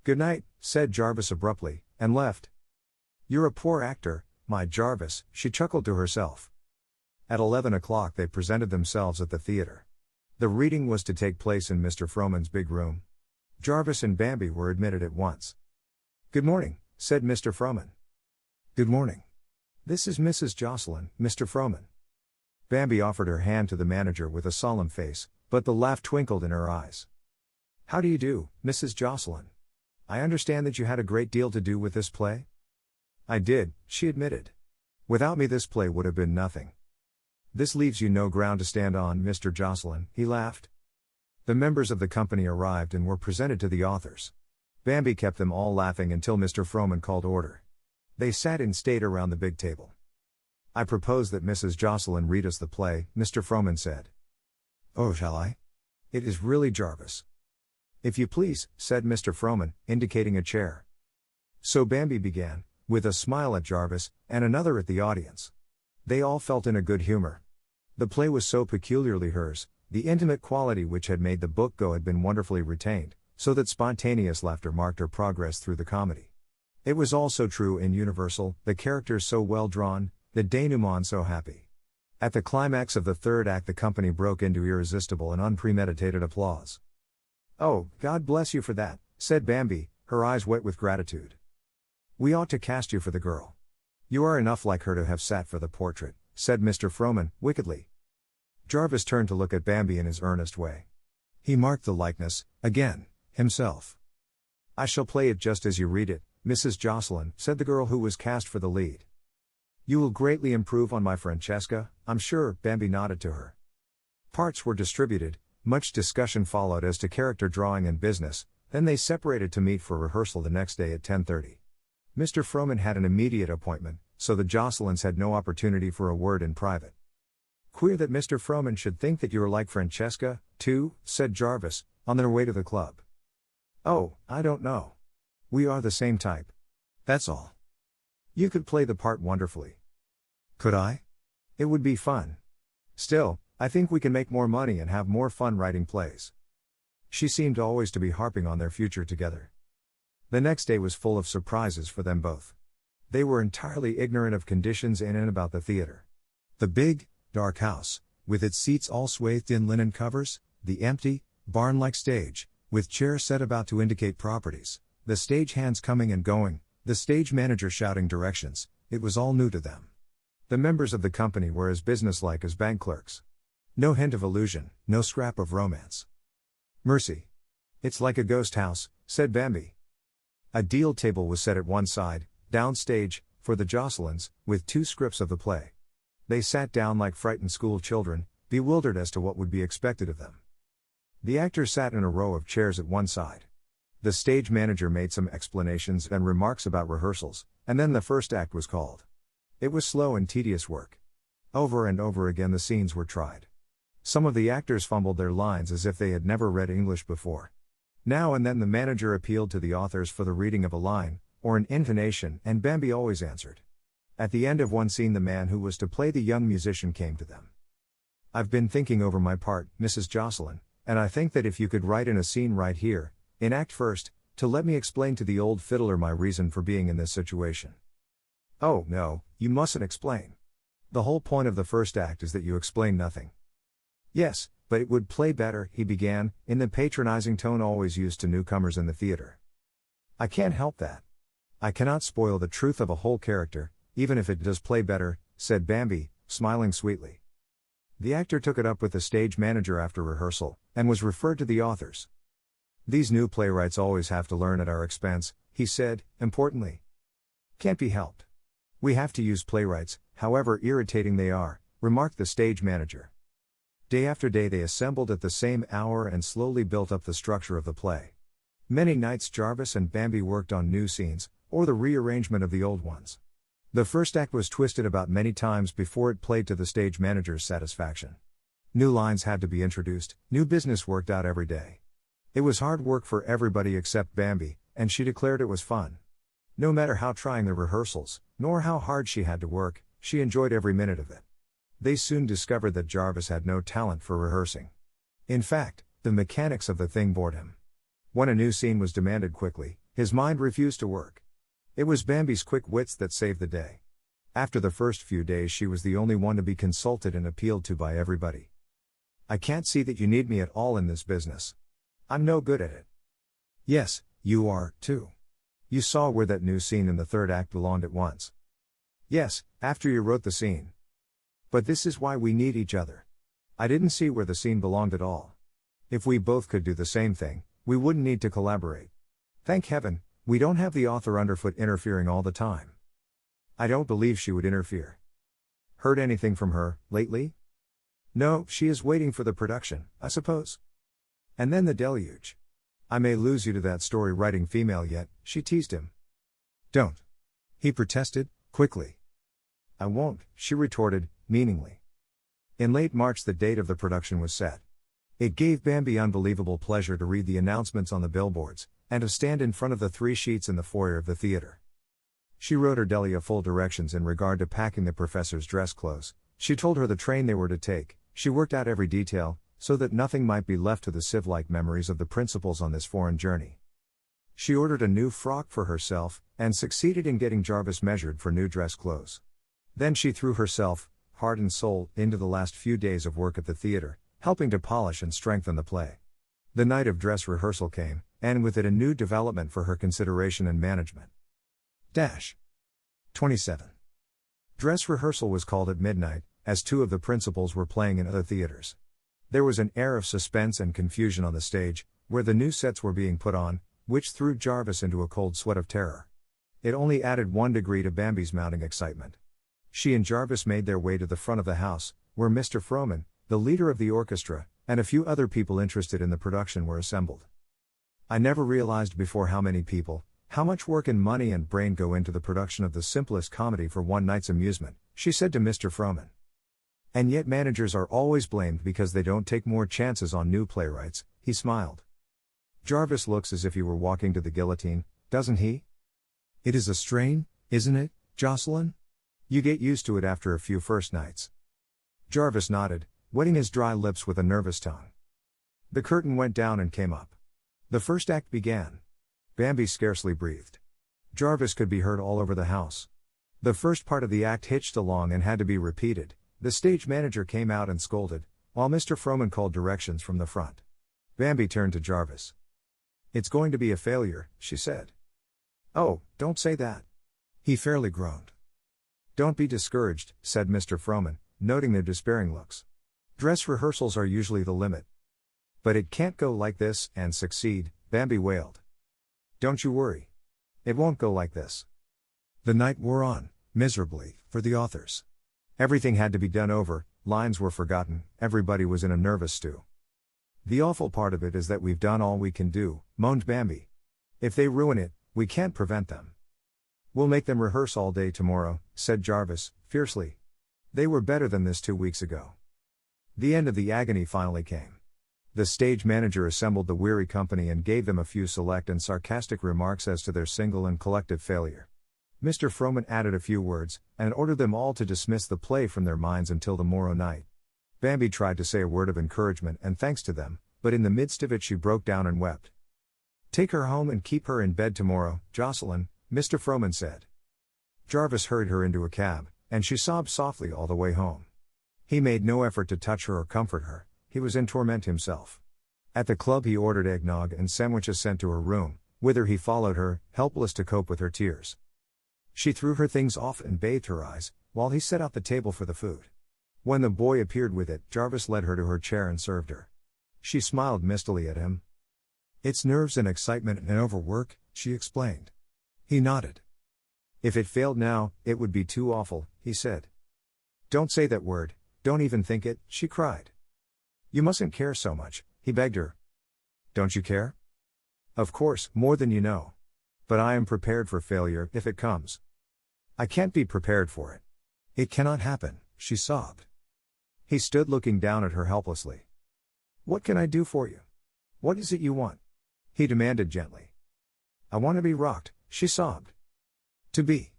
Good night, said Jarvis abruptly, and left. You're a poor actor, my Jarvis, she chuckled to herself. At 11 o'clock they presented themselves at the theater. The reading was to take place in Mr. Frohman's big room. Jarvis and Bambi were admitted at once. Good morning, said Mr. Frohman. Good morning. This is Mrs. Jocelyn, Mr. Frohman. Bambi offered her hand to the manager with a solemn face, but the laugh twinkled in her eyes. How do you do, Mrs. Jocelyn? I understand that you had a great deal to do with this play? I did, she admitted. Without me this play would have been nothing. This leaves you no ground to stand on, Mr. Jocelyn, he laughed. The members of the company arrived and were presented to the authors. Bambi kept them all laughing until Mr. Frohman called order. They sat in state around the big table. I propose that Mrs. Jocelyn read us the play, Mr. Frohman said. Oh, shall I? It is really Jarvis. If you please, said Mr. Frohman, indicating a chair. So Bambi began, with a smile at Jarvis, and another at the audience. They all felt in a good humor. The play was so peculiarly hers, the intimate quality which had made the book go had been wonderfully retained, so that spontaneous laughter marked her progress through the comedy. It was also true in Universal, the characters so well drawn, the denouement so happy. At the climax of the third act the company broke into irresistible and unpremeditated applause. Oh, God bless you for that, said Bambi, her eyes wet with gratitude. We ought to cast you for the girl. You are enough like her to have sat for the portrait, said Mr. Frohman, wickedly. Jarvis turned to look at Bambi in his earnest way. He marked the likeness, again, himself. I shall play it just as you read it, Mrs. Jocelyn, said the girl who was cast for the lead. You will greatly improve on my Francesca, I'm sure, Bambi nodded to her. Parts were distributed, much discussion followed as to character drawing and business, then they separated to meet for rehearsal the next day at 10:30. Mr. Frohman had an immediate appointment, so the Jocelyns had no opportunity for a word in private. Queer that Mr. Frohman should think that you are like Francesca, too, said Jarvis, on their way to the club. Oh, I don't know. We are the same type. That's all. You could play the part wonderfully. Could I? It would be fun. Still, I think we can make more money and have more fun writing plays. She seemed always to be harping on their future together. The next day was full of surprises for them both. They were entirely ignorant of conditions in and about the theater. The big, dark house, with its seats all swathed in linen covers, the empty, barn-like stage, with chairs set about to indicate properties, the stage hands coming and going, the stage manager shouting directions, it was all new to them. The members of the company were as businesslike as bank clerks. No hint of illusion, no scrap of romance. Mercy. It's like a ghost house, said Bambi. A deal table was set at one side, downstage, for the Jocelyn's, with 2 scripts of the play. They sat down like frightened school children, bewildered as to what would be expected of them. The actors sat in a row of chairs at one side. The stage manager made some explanations and remarks about rehearsals, and then the first act was called. It was slow and tedious work. Over and over again the scenes were tried. Some of the actors fumbled their lines as if they had never read English before. Now and then the manager appealed to the authors for the reading of a line, or an intonation, and Bambi always answered. At the end of one scene the man who was to play the young musician came to them. I've been thinking over my part, Mrs. Jocelyn, and I think that if you could write in a scene right here, in Act First, to let me explain to the old fiddler my reason for being in this situation. Oh, no, you mustn't explain. The whole point of the first act is that you explain nothing. Yes, but it would play better, he began, in the patronizing tone always used to newcomers in the theater. I can't help that. I cannot spoil the truth of a whole character, even if it does play better, said Bambi, smiling sweetly. The actor took it up with the stage manager after rehearsal, and was referred to the authors. These new playwrights always have to learn at our expense, he said, importantly. Can't be helped. We have to use playwrights, however irritating they are, remarked the stage manager. Day after day they assembled at the same hour and slowly built up the structure of the play. Many nights Jarvis and Bambi worked on new scenes, or the rearrangement of the old ones. The first act was twisted about many times before it played to the stage manager's satisfaction. New lines had to be introduced, new business worked out every day. It was hard work for everybody except Bambi, and she declared it was fun. No matter how trying the rehearsals, nor how hard she had to work, she enjoyed every minute of it. They soon discovered that Jarvis had no talent for rehearsing. In fact, the mechanics of the thing bored him. When a new scene was demanded quickly, his mind refused to work. It was Bambi's quick wits that saved the day. After the first few days she was the only one to be consulted and appealed to by everybody. I can't see that you need me at all in this business. I'm no good at it. Yes, you are, too. You saw where that new scene in the third act belonged at once. Yes, after you wrote the scene. But this is why we need each other. I didn't see where the scene belonged at all. If we both could do the same thing, we wouldn't need to collaborate. Thank heaven, we don't have the author underfoot interfering all the time. I don't believe she would interfere. Heard anything from her, lately? No, she is waiting for the production, I suppose. And then the deluge. I may lose you to that story-writing female yet, she teased him. Don't. He protested, quickly. I won't, she retorted, meaningly. In late March the date of the production was set. It gave Bambi unbelievable pleasure to read the announcements on the billboards, and to stand in front of the 3 sheets in the foyer of the theater. She wrote her Delia full directions in regard to packing the professor's dress clothes. She told her the train they were to take. She worked out every detail, so that nothing might be left to the sieve-like memories of the principals on this foreign journey. She ordered a new frock for herself, and succeeded in getting Jarvis measured for new dress clothes. Then she threw herself, heart and soul, into the last few days of work at the theater, helping to polish and strengthen the play. The night of dress rehearsal came, and with it a new development for her consideration and management. 27. Dress rehearsal was called at midnight, as 2 of the principals were playing in other theaters. There was an air of suspense and confusion on the stage, where the new sets were being put on, which threw Jarvis into a cold sweat of terror. It only added 1 degree to Bambi's mounting excitement. She and Jarvis made their way to the front of the house, where Mr. Frohman, the leader of the orchestra, and a few other people interested in the production were assembled. I never realized before how many people, how much work and money and brain go into the production of the simplest comedy for one night's amusement, she said to Mr. Frohman. And yet managers are always blamed because they don't take more chances on new playwrights, he smiled. Jarvis looks as if he were walking to the guillotine, doesn't he? It is a strain, isn't it, Jocelyn? You get used to it after a few first nights. Jarvis nodded, wetting his dry lips with a nervous tongue. The curtain went down and came up. The first act began. Bambi scarcely breathed. Jarvis could be heard all over the house. The first part of the act hitched along and had to be repeated. The stage manager came out and scolded, while Mr. Froman called directions from the front. Bambi turned to Jarvis. "It's going to be a failure," she said. "Oh, don't say that." He fairly groaned. "Don't be discouraged," said Mr. Froman, noting their despairing looks. "Dress rehearsals are usually the limit." "But it can't go like this and succeed," Bambi wailed. "Don't you worry. It won't go like this." The night wore on, miserably, for the authors. Everything had to be done over, lines were forgotten, everybody was in a nervous stew. "The awful part of it is that we've done all we can do," moaned Bambi. "If they ruin it, we can't prevent them." "We'll make them rehearse all day tomorrow," said Jarvis, fiercely. "They were better than this 2 weeks ago." The end of the agony finally came. The stage manager assembled the weary company and gave them a few select and sarcastic remarks as to their single and collective failure. Mr. Froman added a few words, and ordered them all to dismiss the play from their minds until the morrow night. Bambi tried to say a word of encouragement and thanks to them, but in the midst of it she broke down and wept. "Take her home and keep her in bed tomorrow, Jocelyn," Mr. Froman said. Jarvis hurried her into a cab, and she sobbed softly all the way home. He made no effort to touch her or comfort her, he was in torment himself. At the club he ordered eggnog and sandwiches sent to her room, whither he followed her, helpless to cope with her tears. She threw her things off and bathed her eyes, while he set out the table for the food. When the boy appeared with it, Jarvis led her to her chair and served her. She smiled mistily at him. "It's nerves and excitement and overwork," she explained. He nodded. "If it failed now, it would be too awful," he said. "Don't say that word, don't even think it," she cried. "You mustn't care so much," he begged her. "Don't you care?" "Of course, more than you know. But I am prepared for failure, if it comes." "I can't be prepared for it. It cannot happen," she sobbed. He stood looking down at her helplessly. "What can I do for you? What is it you want?" he demanded gently. "I want to be rocked," she sobbed. "To be."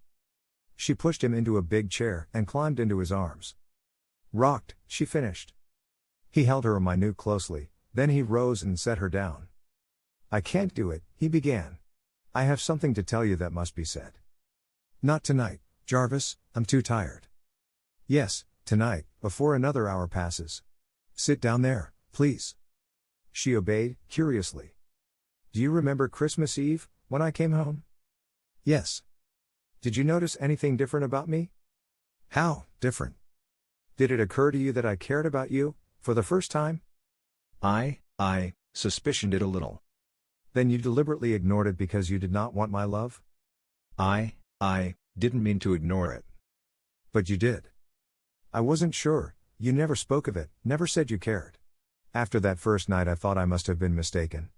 She pushed him into a big chair and climbed into his arms. "Rocked," she finished. He held her minute closely, then he rose and set her down. "I can't do it," he began. "I have something to tell you that must be said." "Not tonight, Jarvis, I'm too tired." "Yes, tonight, before another hour passes. Sit down there, please." She obeyed, curiously. "Do you remember Christmas Eve, when I came home?" "Yes." "Did you notice anything different about me?" "How, different?" "Did it occur to you that I cared about you, for the first time?" I suspicioned it a little." "Then you deliberately ignored it because you did not want my love?" I didn't mean to ignore it." "But you did." "I wasn't sure, you never spoke of it, never said you cared. After that first night I thought I must have been mistaken."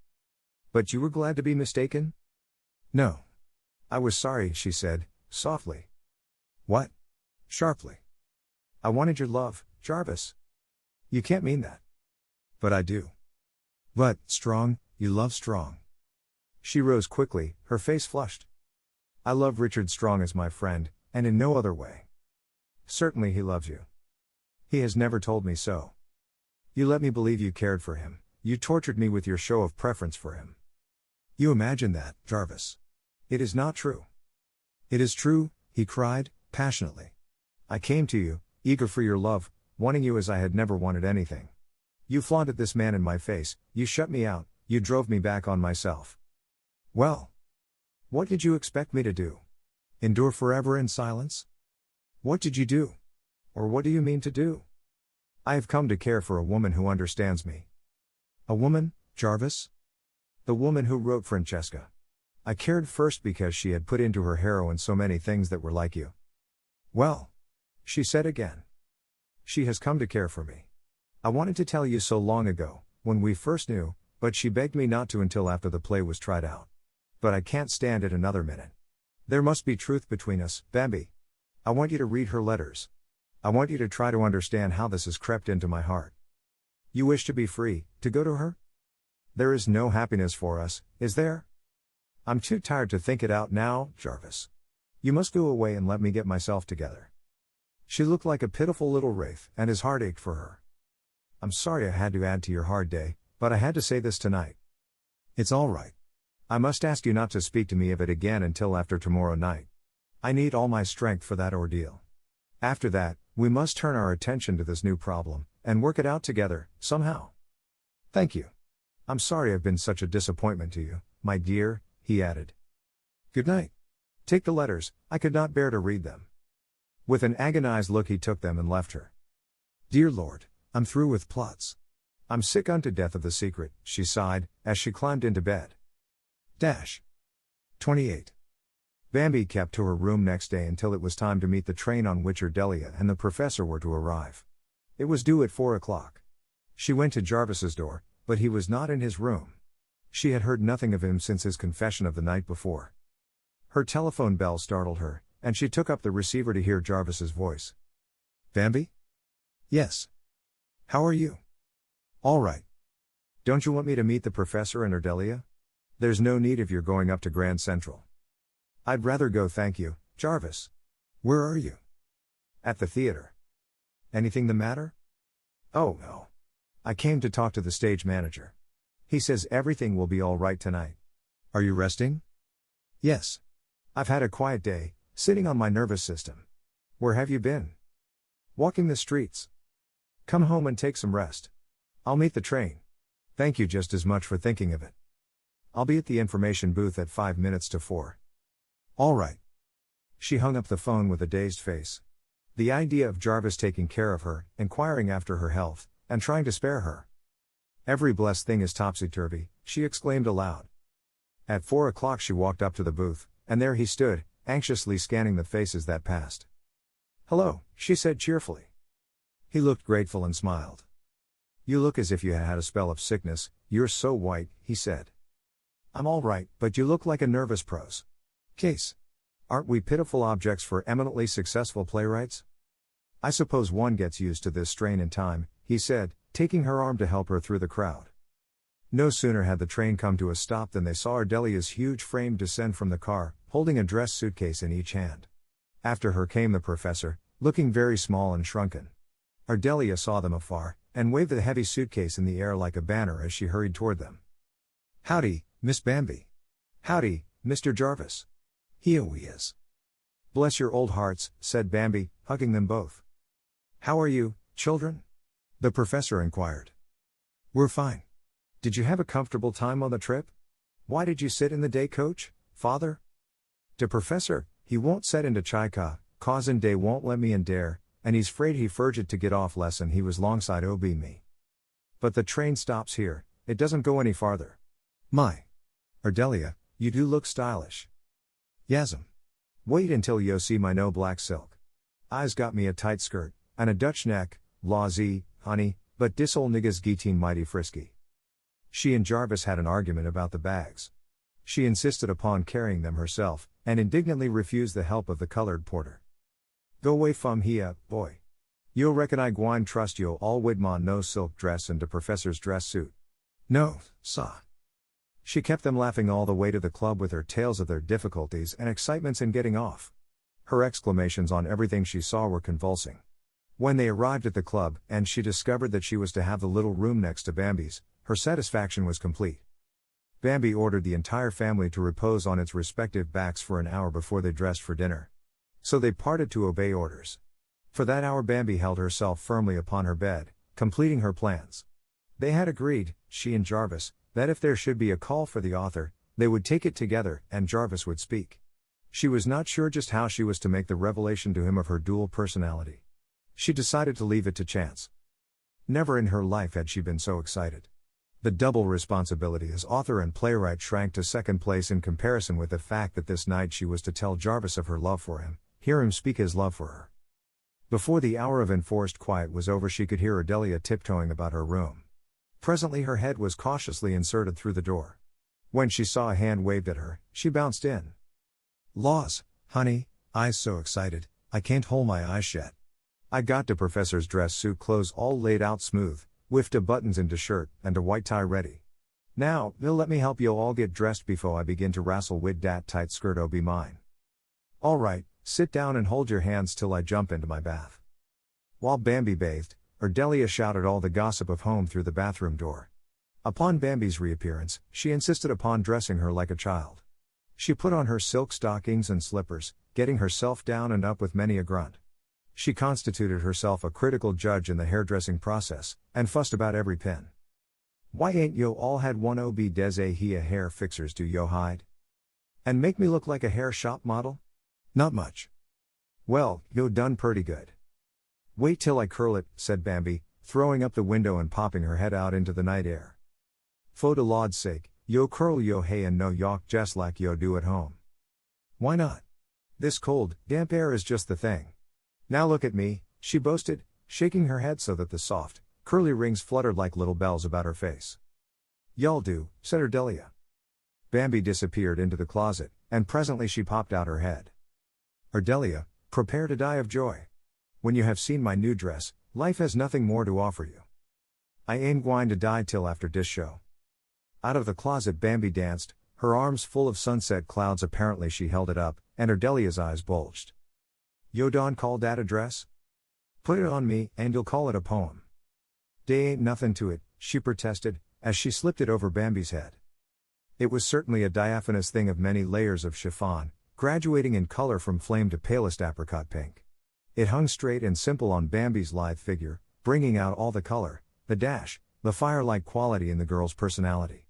"But you were glad to be mistaken?" "No. I was sorry," she said, softly. "What?" Sharply. "I wanted your love, Jarvis." "You can't mean that." "But I do." "But, Strong, you love Strong." She rose quickly, her face flushed. "I love Richard Strong as my friend, and in no other way." "Certainly he loves you." "He has never told me so." "You let me believe you cared for him, you tortured me with your show of preference for him." "You imagine that, Jarvis." "It is not true." "It is true," he cried, passionately. "I came to you, eager for your love, wanting you as I had never wanted anything. You flaunted this man in my face, you shut me out, you drove me back on myself. Well, what did you expect me to do? Endure forever in silence? What did you do? Or what do you mean to do? I have come to care for a woman who understands me." "A woman, Jarvis?" "The woman who wrote Francesca. I cared first because she had put into her heroine so many things that were like you." "Well," she said again. "She has come to care for me. I wanted to tell you so long ago, when we first knew, but she begged me not to until after the play was tried out. But I can't stand it another minute. There must be truth between us, Bambi. I want you to read her letters. I want you to try to understand how this has crept into my heart. You wish to be free, to go to her? There is no happiness for us, is there? I'm too tired to think it out now, Jarvis. You must go away and let me get myself together. She looked like a pitiful little wraith, and his heart ached for her. I'm sorry I had to add to your hard day, but I had to say this tonight. It's all right. I must ask you not to speak to me of it again until after tomorrow night. I need all my strength for that ordeal. After that, we must turn our attention to this new problem, and work it out together, somehow. Thank you. I'm sorry I've been such a disappointment to you, my dear, he added. Good night. Take the letters, I could not bear to read them. With an agonized look he took them and left her. Dear Lord, I'm through with plots. I'm sick unto death of the secret, she sighed, as she climbed into bed. 28. Bambi kept to her room next day until it was time to meet the train on which Ardelia and the professor were to arrive. It was due at 4 o'clock. She went to Jarvis's door, but he was not in his room. She had heard nothing of him since his confession of the night before. Her telephone bell startled her, and she took up the receiver to hear Jarvis's voice. Bambi? Yes. How are you? All right. Don't you want me to meet the professor and Ardelia? There's no need if you're going up to Grand Central. I'd rather go, thank you, Jarvis. Where are you? At the theater. Anything the matter? Oh no. I came to talk to the stage manager. He says everything will be all right tonight. Are you resting? Yes. I've had a quiet day, sitting on my nervous system. Where have you been? Walking the streets. Come home and take some rest. I'll meet the train. Thank you just as much for thinking of it. I'll be at the information booth at 5 minutes to 4. All right. She hung up the phone with a dazed face. The idea of Jarvis taking care of her, inquiring after her health, and trying to spare her. Every blessed thing is topsy-turvy, she exclaimed aloud. At 4 o'clock she walked up to the booth, and there he stood, anxiously scanning the faces that passed. Hello, she said cheerfully. He looked grateful and smiled. You look as if you had had a spell of sickness, you're so white, he said. I'm all right, but you look like a nervous prose. Case. Aren't we pitiful objects for eminently successful playwrights? I suppose one gets used to this strain in time, he said, taking her arm to help her through the crowd. No sooner had the train come to a stop than they saw Ardelia's huge frame descend from the car, holding a dress suitcase in each hand. After her came the professor, looking very small and shrunken. Ardelia saw them afar, and waved the heavy suitcase in the air like a banner as she hurried toward them. Howdy, Miss Bambi. Howdy, Mr. Jarvis. Here he is. Bless your old hearts, said Bambi, hugging them both. How are you, children? The professor inquired. We're fine. Did you have a comfortable time on the trip? Why did you sit in the day coach, father? De professor, he won't set into Chika, causin day won't let me in dare, and he's afraid he furged to get off lesson he was longside ob me. But the train stops here, it doesn't go any farther. My. Ardelia, you do look stylish. Yasm. Wait until yo see my no black silk. I's got me a tight skirt, and a Dutch neck, law-zee, honey, but dis ol niggas geeteen mighty frisky. She and Jarvis had an argument about the bags. She insisted upon carrying them herself, and indignantly refused the help of the colored porter. Go away from here, boy. Yo reckon I gwine trust yo all wid mon no silk dress and de professor's dress suit. No, sah. She kept them laughing all the way to the club with her tales of their difficulties and excitements in getting off. Her exclamations on everything she saw were convulsing. When they arrived at the club, and she discovered that she was to have the little room next to Bambi's, her satisfaction was complete. Bambi ordered the entire family to repose on its respective backs for an hour before they dressed for dinner. So they parted to obey orders. For that hour Bambi held herself firmly upon her bed, completing her plans. They had agreed, she and Jarvis, that if there should be a call for the author, they would take it together, and Jarvis would speak. She was not sure just how she was to make the revelation to him of her dual personality. She decided to leave it to chance. Never in her life had she been so excited. The double responsibility as author and playwright shrank to second place in comparison with the fact that this night she was to tell Jarvis of her love for him, hear him speak his love for her. Before the hour of enforced quiet was over she could hear Ardelia tiptoeing about her room. Presently her head was cautiously inserted through the door. When she saw a hand waved at her, she bounced in. Laws, honey, I's so excited, I can't hold my eyes shut. I got de professor's dress suit clothes all laid out smooth, with de buttons in de shirt, and de white tie ready. Now, they'll let me help yo all get dressed before I begin to wrastle wid dat tight skirt o be mine. All right, sit down and hold your hands till I jump into my bath. While Bambi bathed, Ardelia shouted all the gossip of home through the bathroom door. Upon Bambi's reappearance, she insisted upon dressing her like a child. She put on her silk stockings and slippers, getting herself down and up with many a grunt. She constituted herself a critical judge in the hairdressing process, and fussed about every pin. Why ain't yo all had one ob des here hair fixers do yo hide? And make me look like a hair shop model? Not much. Well, yo done purty good. Wait till I curl it, said Bambi, throwing up the window and popping her head out into the night air. Fo de Lord's sake, yo curl yo hay and no yok just like yo do at home. Why not? This cold, damp air is just the thing. Now look at me, she boasted, shaking her head so that the soft, curly rings fluttered like little bells about her face. Y'all do, said Ardelia. Bambi disappeared into the closet, and presently she popped out her head. Ardelia, prepare to die of joy. When you have seen my new dress, life has nothing more to offer you. I ain't gwine to die till after dis show. Out of the closet Bambi danced, her arms full of sunset clouds. Apparently she held it up, and Ardelia's eyes bulged. Yo don call dat a dress? Put it on me, and you'll call it a poem. Dey ain't nothing to it, she protested, as she slipped it over Bambi's head. It was certainly a diaphanous thing of many layers of chiffon, graduating in color from flame to palest apricot pink. It hung straight and simple on Bambi's lithe figure, bringing out all the color, the dash, the fire-like quality in the girl's personality.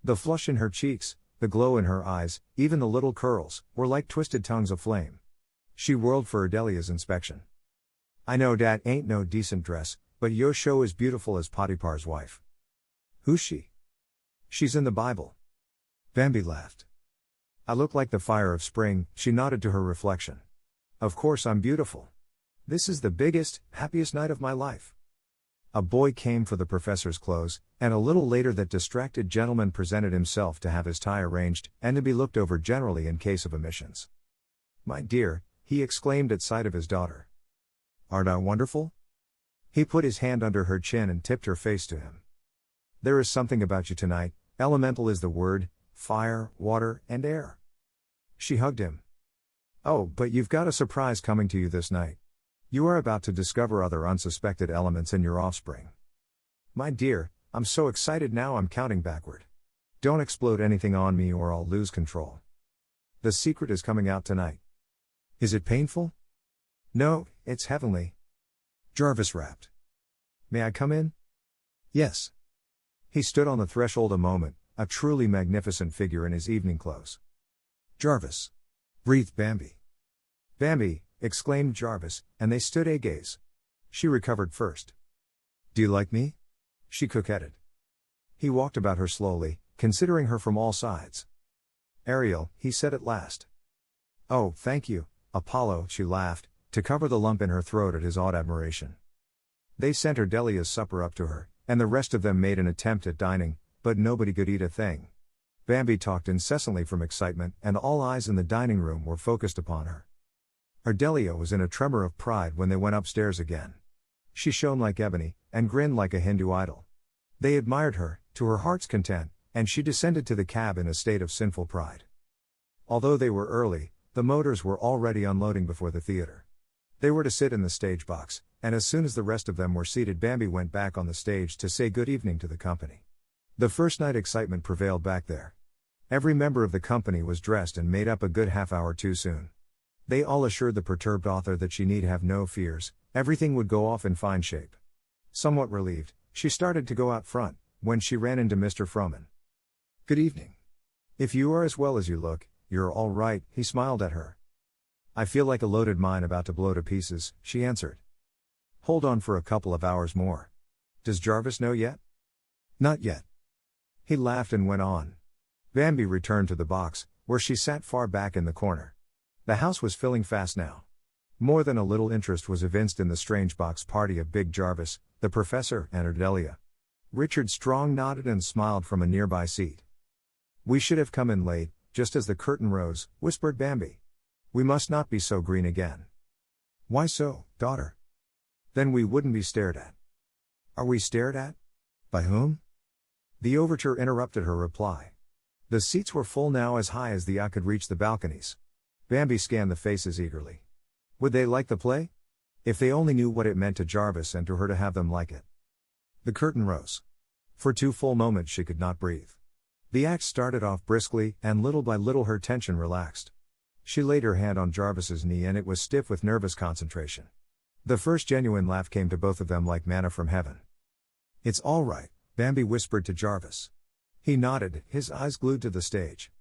The flush in her cheeks, the glow in her eyes, even the little curls, were like twisted tongues of flame. She whirled for Ardelia's inspection. I know dat ain't no decent dress, but yo show is beautiful as Potiphar's wife. Who's she? She's in the Bible. Bambi laughed. I look like the fire of spring, she nodded to her reflection. Of course I'm beautiful. This is the biggest, happiest night of my life. A boy came for the professor's clothes, and a little later that distracted gentleman presented himself to have his tie arranged, and to be looked over generally in case of omissions. My dear, he exclaimed at sight of his daughter. Art I wonderful? He put his hand under her chin and tipped her face to him. There is something about you tonight, elemental is the word, fire, water, and air. She hugged him. Oh, but you've got a surprise coming to you this night. You are about to discover other unsuspected elements in your offspring. My dear, I'm so excited now I'm counting backward. Don't explode anything on me or I'll lose control. The secret is coming out tonight. Is it painful? No, it's heavenly. Jarvis rapped. May I come in? Yes. He stood on the threshold a moment, a truly magnificent figure in his evening clothes. Jarvis. Breathed Bambi. Bambi, exclaimed Jarvis, and they stood a gaze. She recovered first. Do you like me? She coquetted. He walked about her slowly, considering her from all sides. Ariel, he said at last. Oh, thank you, Apollo, she laughed, to cover the lump in her throat at his awed admiration. They sent Ardelia's supper up to her, and the rest of them made an attempt at dining, but nobody could eat a thing. Bambi talked incessantly from excitement, and all eyes in the dining room were focused upon her. Ardelia was in a tremor of pride when they went upstairs again. She shone like ebony, and grinned like a Hindu idol. They admired her, to her heart's content, and she descended to the cab in a state of sinful pride. Although they were early, the motors were already unloading before the theater. They were to sit in the stage box, and as soon as the rest of them were seated Bambi went back on the stage to say good evening to the company. The first night excitement prevailed back there. Every member of the company was dressed and made up a good half hour too soon. They all assured the perturbed author that she need have no fears, everything would go off in fine shape. Somewhat relieved, she started to go out front, when she ran into Mr. Frohman. Good evening. If you are as well as you look, you're all right, he smiled at her. I feel like a loaded mine about to blow to pieces, she answered. Hold on for a couple of hours more. Does Jarvis know yet? Not yet. He laughed and went on. Bambi returned to the box, where she sat far back in the corner. The house was filling fast now. More than a little interest was evinced in the strange box party of Big Jarvis, the professor, and Ardelia. Richard Strong nodded and smiled from a nearby seat. We should have come in late, just as the curtain rose, whispered Bambi. We must not be so green again. Why so, daughter? Then we wouldn't be stared at. Are we stared at? By whom? The overture interrupted her reply. The seats were full now as high as the eye could reach the balconies. Bambi scanned the faces eagerly. Would they like the play? If they only knew what it meant to Jarvis and to her to have them like it. The curtain rose. For 2 full moments she could not breathe. The act started off briskly, and little by little her tension relaxed. She laid her hand on Jarvis's knee and it was stiff with nervous concentration. The first genuine laugh came to both of them like manna from heaven. "It's all right," Bambi whispered to Jarvis. He nodded, his eyes glued to the stage.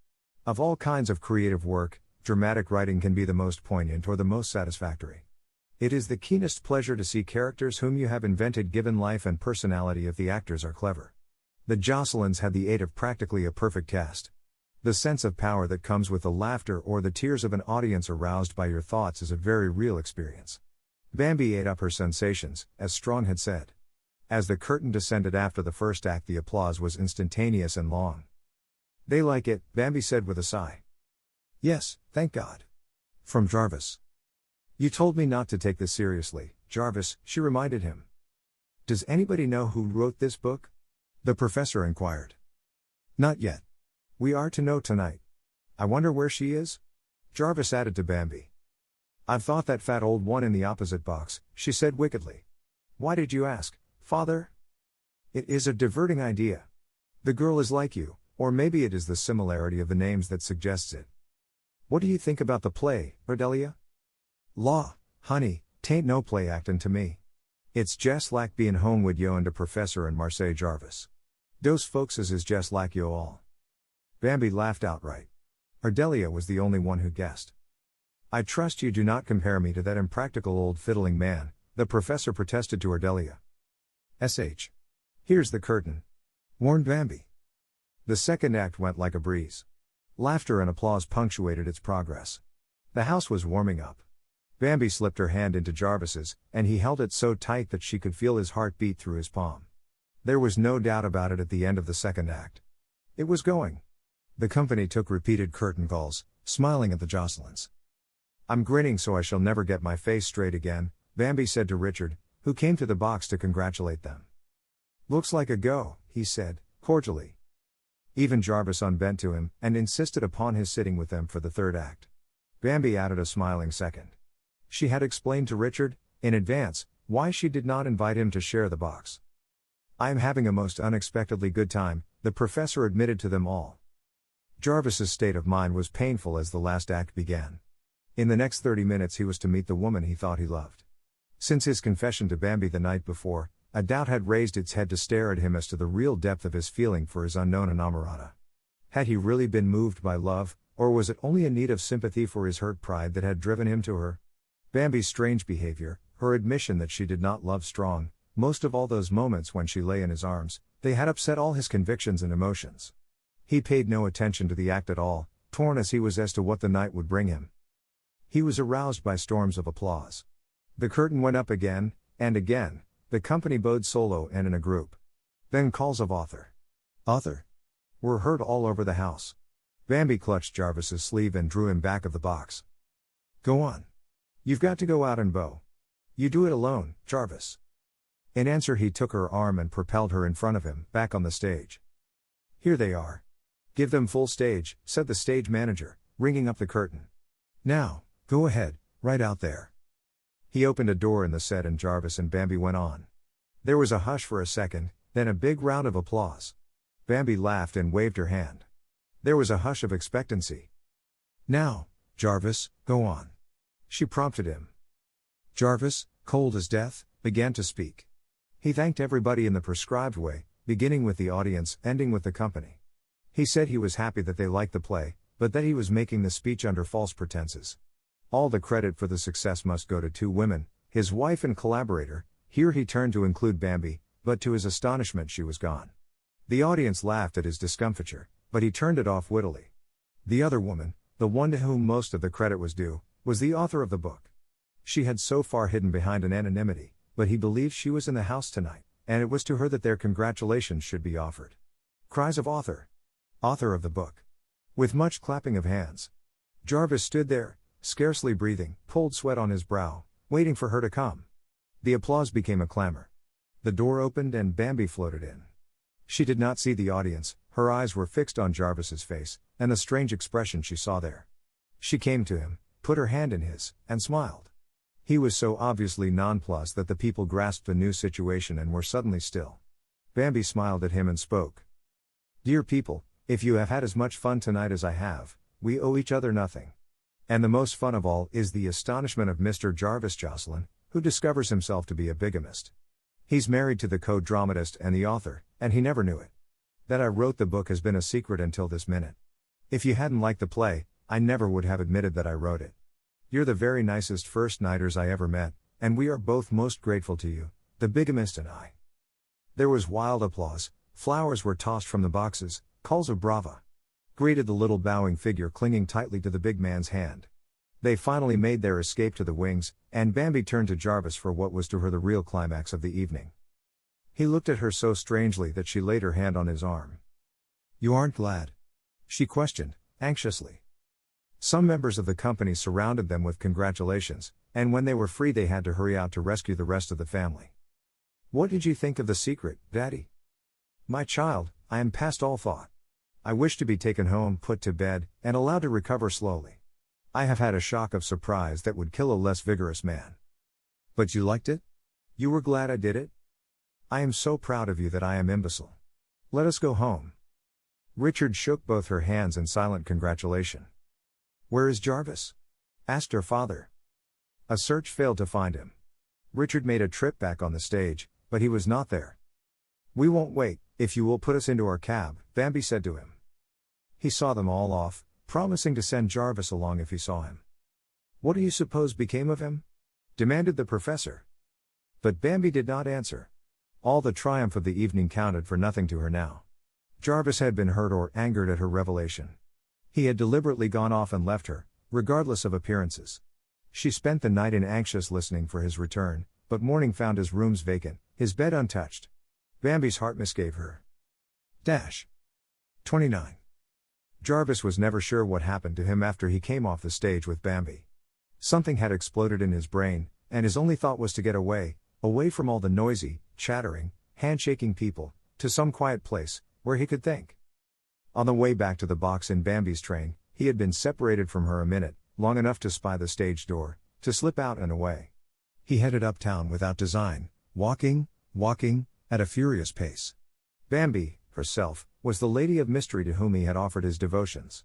Of all kinds of creative work, dramatic writing can be the most poignant or the most satisfactory. It is the keenest pleasure to see characters whom you have invented given life and personality if the actors are clever. The Jocelyn's had the aid of practically a perfect cast. The sense of power that comes with the laughter or the tears of an audience aroused by your thoughts is a very real experience. Bambi ate up her sensations, as Strong had said. As the curtain descended after the first act, the applause was instantaneous and long. "They like it," Bambi said with a sigh. "Yes, thank God." From Jarvis. "You told me not to take this seriously, Jarvis," she reminded him. "Does anybody know who wrote this book?" the professor inquired. "Not yet. We are to know tonight. I wonder where she is?" Jarvis added to Bambi. "I've thought that fat old one in the opposite box," she said wickedly. "Why did you ask, Father?" "It is a diverting idea. The girl is like you, or maybe it is the similarity of the names that suggests it. What do you think about the play, Ardelia?" "Law, honey, tain't no play actin' to me. It's jes' like bein' home wid yo and de professor and Marseille Jarvis. Dose folkses is jes' like yo all." Bambi laughed outright. Ardelia was the only one who guessed. "I trust you do not compare me to that impractical old fiddling man," the professor protested to Ardelia. "Sh. Here's the curtain," warned Bambi. The second act went like a breeze. Laughter and applause punctuated its progress. The house was warming up. Bambi slipped her hand into Jarvis's, and he held it so tight that she could feel his heart beat through his palm. There was no doubt about it at the end of the second act. It was going. The company took repeated curtain calls, smiling at the Jocelyn's. "I'm grinning so I shall never get my face straight again," Bambi said to Richard, who came to the box to congratulate them. "Looks like a go," he said, cordially. Even Jarvis unbent to him, and insisted upon his sitting with them for the third act. Bambi added a smiling second. She had explained to Richard, in advance, why she did not invite him to share the box. "I am having a most unexpectedly good time," the professor admitted to them all. Jarvis's state of mind was painful as the last act began. In the next 30 minutes he was to meet the woman he thought he loved. Since his confession to Bambi the night before, a doubt had raised its head to stare at him as to the real depth of his feeling for his unknown inamorata. Had he really been moved by love, or was it only a need of sympathy for his hurt pride that had driven him to her? Bambi's strange behavior, her admission that she did not love Strong, most of all those moments when she lay in his arms, they had upset all his convictions and emotions. He paid no attention to the act at all, torn as he was as to what the night would bring him. He was aroused by storms of applause. The curtain went up again, and again, the company bowed solo and in a group. Then calls of "Author! Author!" were heard all over the house. Bambi clutched Jarvis's sleeve and drew him back of the box. "Go on. You've got to go out and bow. You do it alone, Jarvis." In answer he took her arm and propelled her in front of him, back on the stage. "Here they are. Give them full stage," said the stage manager, ringing up the curtain. "Now, go ahead, right out there." He opened a door in the set and Jarvis and Bambi went on. There was a hush for a second, then a big round of applause. Bambi laughed and waved her hand. There was a hush of expectancy. "Now, Jarvis, go on," she prompted him. Jarvis, cold as death, began to speak. He thanked everybody in the prescribed way, beginning with the audience, ending with the company. He said he was happy that they liked the play, but that he was making the speech under false pretenses. All the credit for the success must go to 2 women, his wife and collaborator. Here he turned to include Bambi, but to his astonishment she was gone. The audience laughed at his discomfiture, but he turned it off wittily. The other woman, the one to whom most of the credit was due, was the author of the book. She had so far hidden behind an anonymity, but he believed she was in the house tonight, and it was to her that their congratulations should be offered. Cries of "Author! Author of the book!" with much clapping of hands. Jarvis stood there, scarcely breathing, cold sweat on his brow, waiting for her to come. The applause became a clamor. The door opened and Bambi floated in. She did not see the audience, her eyes were fixed on Jarvis's face, and the strange expression she saw there. She came to him, put her hand in his, and smiled. He was so obviously nonplussed that the people grasped the new situation and were suddenly still. Bambi smiled at him and spoke. "Dear people, if you have had as much fun tonight as I have, we owe each other nothing. And the most fun of all is the astonishment of Mr. Jarvis Jocelyn, who discovers himself to be a bigamist. He's married to the co-dramatist and the author, and he never knew it. That I wrote the book has been a secret until this minute. If you hadn't liked the play, I never would have admitted that I wrote it. You're the very nicest first-nighters I ever met, and we are both most grateful to you, the bigamist and I." There was wild applause, flowers were tossed from the boxes, calls of brava greeted the little bowing figure clinging tightly to the big man's hand. They finally made their escape to the wings, and Bambi turned to Jarvis for what was to her the real climax of the evening. He looked at her so strangely that she laid her hand on his arm. "You aren't glad?" she questioned, anxiously. Some members of the company surrounded them with congratulations, and when they were free they had to hurry out to rescue the rest of the family. "What did you think of the secret, Daddy?" "My child, I am past all thought. I wish to be taken home, put to bed, and allowed to recover slowly. I have had a shock of surprise that would kill a less vigorous man." "But you liked it? You were glad I did it? I am so proud of you that I am imbecile. Let us go home." Richard shook both her hands in silent congratulation. "Where is Jarvis?" asked her father. A search failed to find him. Richard made a trip back on the stage, but he was not there. "We won't wait, if you will put us into our cab," Bambi said to him. He saw them all off, promising to send Jarvis along if he saw him. "What do you suppose became of him?" demanded the professor. But Bambi did not answer. All the triumph of the evening counted for nothing to her now. Jarvis had been hurt or angered at her revelation. He had deliberately gone off and left her, regardless of appearances. She spent the night in anxious listening for his return, but morning found his rooms vacant, his bed untouched. Bambi's heart misgave her. 29. Jarvis was never sure what happened to him after he came off the stage with Bambi. Something had exploded in his brain, and his only thought was to get away from all the noisy, chattering, handshaking people, to some quiet place, where he could think. On the way back to the box in Bambi's train, he had been separated from her a minute, long enough to spy the stage door, to slip out and away. He headed uptown without design, walking, at a furious pace. Bambi, herself, was the lady of mystery to whom he had offered his devotions.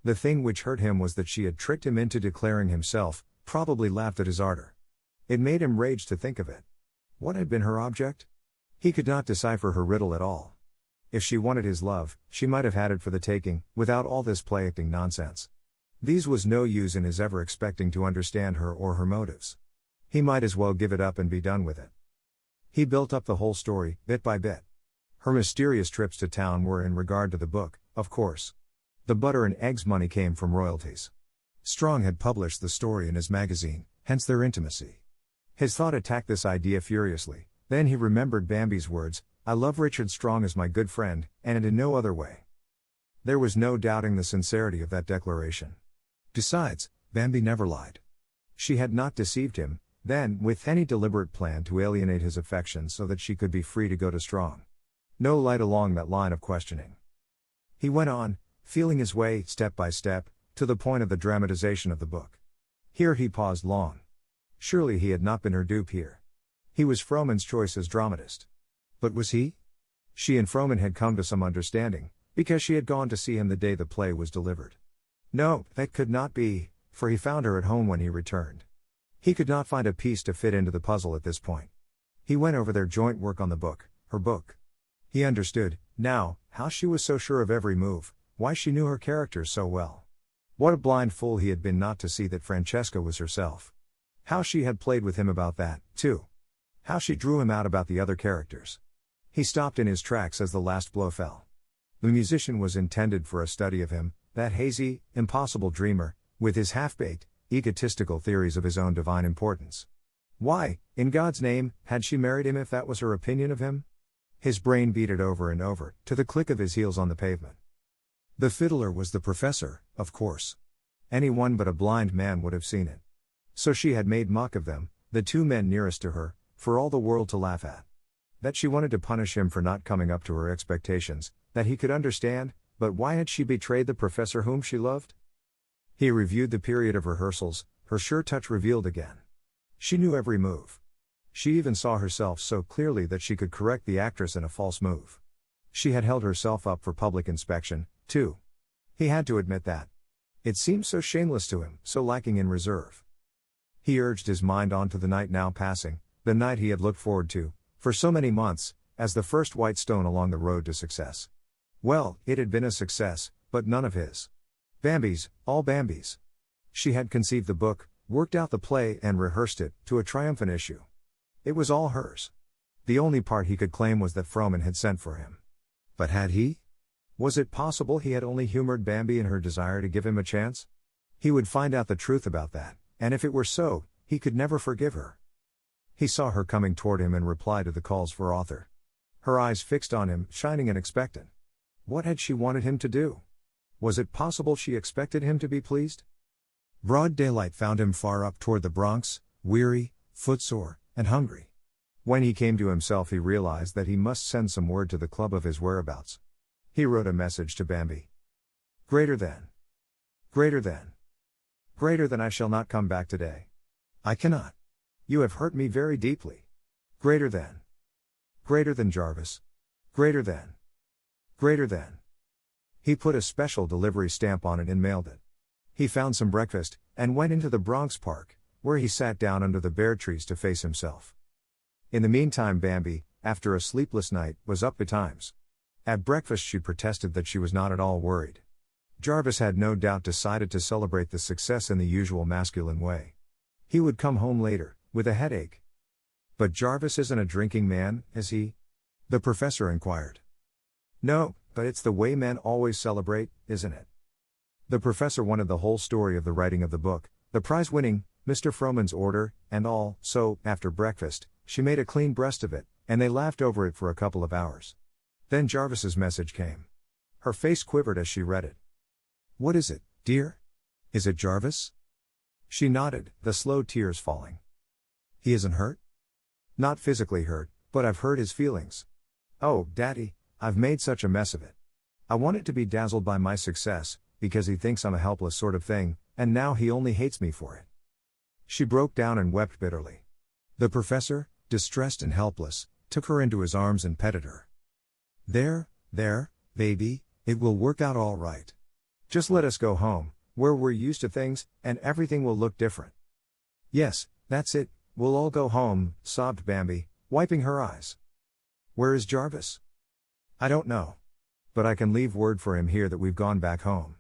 The thing which hurt him was that she had tricked him into declaring himself, probably laughed at his ardor. It made him rage to think of it. What had been her object? He could not decipher her riddle at all. If she wanted his love, she might have had it for the taking, without all this play-acting nonsense. These was no use in his ever expecting to understand her or her motives. He might as well give it up and be done with it. He built up the whole story, bit by bit. Her mysterious trips to town were in regard to the book, of course. The butter and eggs money came from royalties. Strong had published the story in his magazine, hence their intimacy. His thought attacked this idea furiously, then he remembered Bambi's words, "I love Richard Strong as my good friend, and in no other way." There was no doubting the sincerity of that declaration. Besides, Bambi never lied. She had not deceived him, then, with any deliberate plan to alienate his affections so that she could be free to go to Strong. No light along that line of questioning. He went on, feeling his way, step by step, to the point of the dramatization of the book. Here he paused long. Surely he had not been her dupe here. He was Frohman's choice as dramatist. But was he? She and Frohman had come to some understanding, because she had gone to see him the day the play was delivered. No, that could not be, for he found her at home when he returned. He could not find a piece to fit into the puzzle at this point. He went over their joint work on the book, her book. He understood, now, how she was so sure of every move, why she knew her characters so well. What a blind fool he had been not to see that Francesca was herself. How she had played with him about that, too. How she drew him out about the other characters. He stopped in his tracks as the last blow fell. The musician was intended for a study of him, that hazy, impossible dreamer, with his half-baked, egotistical theories of his own divine importance. Why, in God's name, had she married him if that was her opinion of him? His brain beat it over and over, to the click of his heels on the pavement. The fiddler was the professor, of course. Anyone but a blind man would have seen it. So she had made mock of them, the two men nearest to her, for all the world to laugh at. That she wanted to punish him for not coming up to her expectations, that he could understand, but why had she betrayed the professor whom she loved? He reviewed the period of rehearsals, her sure touch revealed again. She knew every move. She even saw herself so clearly that she could correct the actress in a false move. She had held herself up for public inspection, too. He had to admit that. It seemed so shameless to him, so lacking in reserve. He urged his mind on to the night now passing, the night he had looked forward to, for so many months, as the first white stone along the road to success. Well, it had been a success, but none of his. Bambi's, all Bambi's. She had conceived the book, worked out the play and rehearsed it, to a triumphant issue. It was all hers. The only part he could claim was that Frohman had sent for him. But had he? Was it possible he had only humored Bambi in her desire to give him a chance? He would find out the truth about that, and if it were so, he could never forgive her. He saw her coming toward him in reply to the calls for author. Her eyes fixed on him, shining and expectant. What had she wanted him to do? Was it possible she expected him to be pleased? Broad daylight found him far up toward the Bronx, weary, footsore, and hungry. When he came to himself he realized that he must send some word to the club of his whereabouts. He wrote a message to Bambi. Greater than. Greater than. Greater than I shall not come back today. I cannot. You have hurt me very deeply. Greater than. Greater than Jarvis. Greater than. Greater than. He put a special delivery stamp on it and mailed it. He found some breakfast, and went into the Bronx Park, where he sat down under the bare trees to face himself. In the meantime Bambi, after a sleepless night, was up betimes. At breakfast she protested that she was not at all worried. Jarvis had no doubt decided to celebrate the success in the usual masculine way. He would come home later, with a headache. But Jarvis isn't a drinking man, is he? The professor inquired. No, but it's the way men always celebrate, isn't it? The professor wanted the whole story of the writing of the book, the prize-winning, Mr. Frohman's order, and all, so, after breakfast, she made a clean breast of it, and they laughed over it for a couple of hours. Then Jarvis's message came. Her face quivered as she read it. What is it, dear? Is it Jarvis? She nodded, the slow tears falling. He isn't hurt? Not physically hurt, but I've hurt his feelings. Oh, Daddy, I've made such a mess of it. I wanted to be dazzled by my success, because he thinks I'm a helpless sort of thing, and now he only hates me for it. She broke down and wept bitterly. The professor, distressed and helpless, took her into his arms and petted her. There, baby, it will work out all right. Just let us go home, where we're used to things, and everything will look different. Yes, that's it, we'll all go home, sobbed Bambi, wiping her eyes. Where is Jarvis? I don't know. But I can leave word for him here that we've gone back home.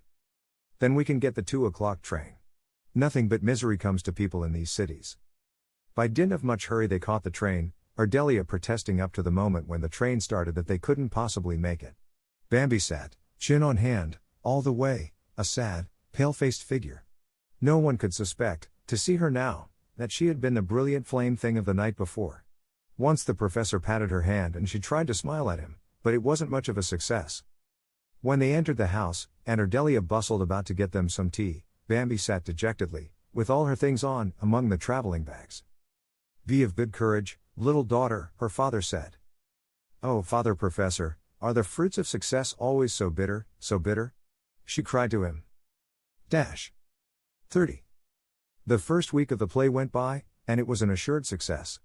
Then we can get the 2:00 train. Nothing but misery comes to people in these cities. By dint of much hurry they caught the train, Ardelia protesting up to the moment when the train started that they couldn't possibly make it. Bambi sat, chin on hand, all the way, a sad, pale-faced figure. No one could suspect, to see her now, that she had been the brilliant flame thing of the night before. Once the professor patted her hand and she tried to smile at him, but it wasn't much of a success. When they entered the house, and Ardelia bustled about to get them some tea, Bambi sat dejectedly, with all her things on, among the traveling bags. Be of good courage, little daughter, her father said. Oh, Father Professor, are the fruits of success always so bitter, so bitter? She cried to him. 30. The first week of the play went by, and it was an assured success.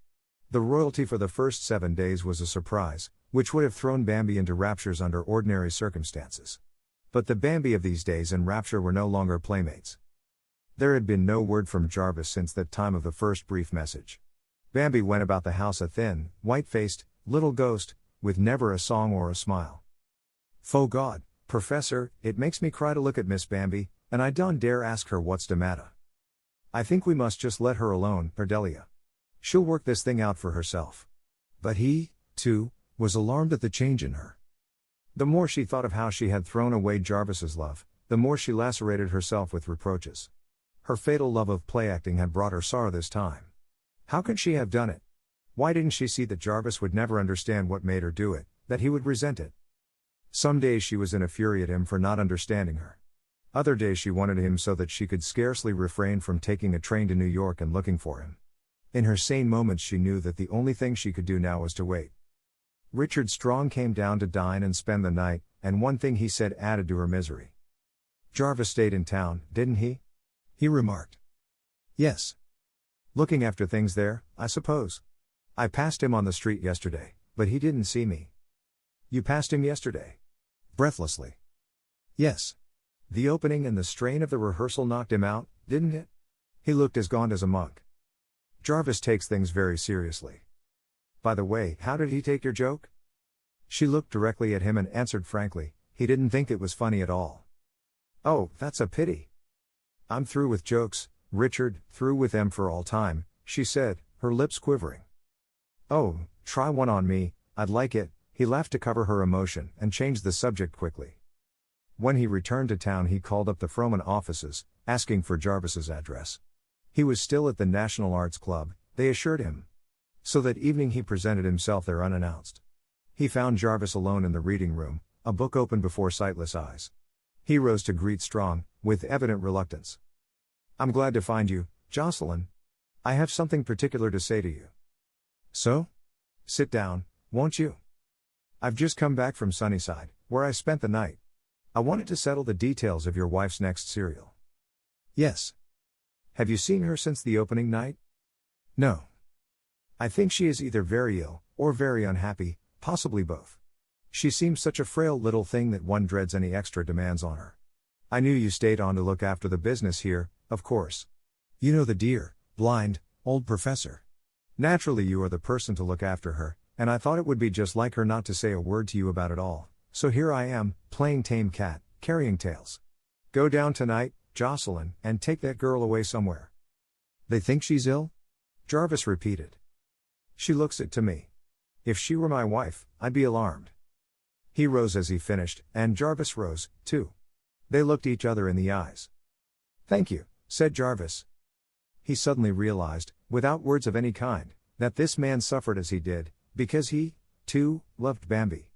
The royalty for the first 7 days was a surprise, which would have thrown Bambi into raptures under ordinary circumstances. But the Bambi of these days in rapture were no longer playmates. There had been no word from Jarvis since that time of the first brief message. Bambi went about the house a thin, white-faced, little ghost, with never a song or a smile. Fo God, Professor, it makes me cry to look at Miss Bambi, and I don't dare ask her what's de matter. I think we must just let her alone, Ardelia. She'll work this thing out for herself. But he, too, was alarmed at the change in her. The more she thought of how she had thrown away Jarvis's love, the more she lacerated herself with reproaches. Her fatal love of play acting had brought her sorrow this time. How could she have done it? Why didn't she see that Jarvis would never understand what made her do it, that he would resent it? Some days she was in a fury at him for not understanding her. Other days she wanted him so that she could scarcely refrain from taking a train to New York and looking for him. In her sane moments she knew that the only thing she could do now was to wait. Richard Strong came down to dine and spend the night, and one thing he said added to her misery. Jarvis stayed in town, didn't he? he remarked. Yes. Looking after things there, I suppose. I passed him on the street yesterday, but he didn't see me. You passed him yesterday? Breathlessly. Yes. The opening and the strain of the rehearsal knocked him out, didn't it? He looked as gaunt as a monk. Jarvis takes things very seriously. By the way, how did he take your joke? She looked directly at him and answered frankly, he didn't think it was funny at all. Oh, that's a pity. I'm through with jokes, Richard, through with them for all time, she said, her lips quivering. Oh, try one on me, I'd like it, he laughed to cover her emotion and changed the subject quickly. When he returned to town he called up the Frohman offices, asking for Jarvis's address. He was still at the National Arts Club, they assured him. So that evening he presented himself there unannounced. He found Jarvis alone in the reading room, a book open before sightless eyes. He rose to greet Strong, with evident reluctance. I'm glad to find you, Jocelyn. I have something particular to say to you. So? Sit down, won't you? I've just come back from Sunnyside, where I spent the night. I wanted to settle the details of your wife's next serial. Yes. Have you seen her since the opening night? No. I think she is either very ill, or very unhappy, possibly both. She seems such a frail little thing that one dreads any extra demands on her. I knew you stayed on to look after the business here, of course. You know the dear, blind, old professor. Naturally you are the person to look after her, and I thought it would be just like her not to say a word to you about it all, so here I am, playing tame cat, carrying tales. Go down tonight, Jocelyn, and take that girl away somewhere. They think she's ill? Jarvis repeated. She looks it to me. If she were my wife, I'd be alarmed. He rose as he finished, and Jarvis rose, too. They looked each other in the eyes. Thank you, said Jarvis. He suddenly realized, without words of any kind, that this man suffered as he did, because he, too, loved Bambi.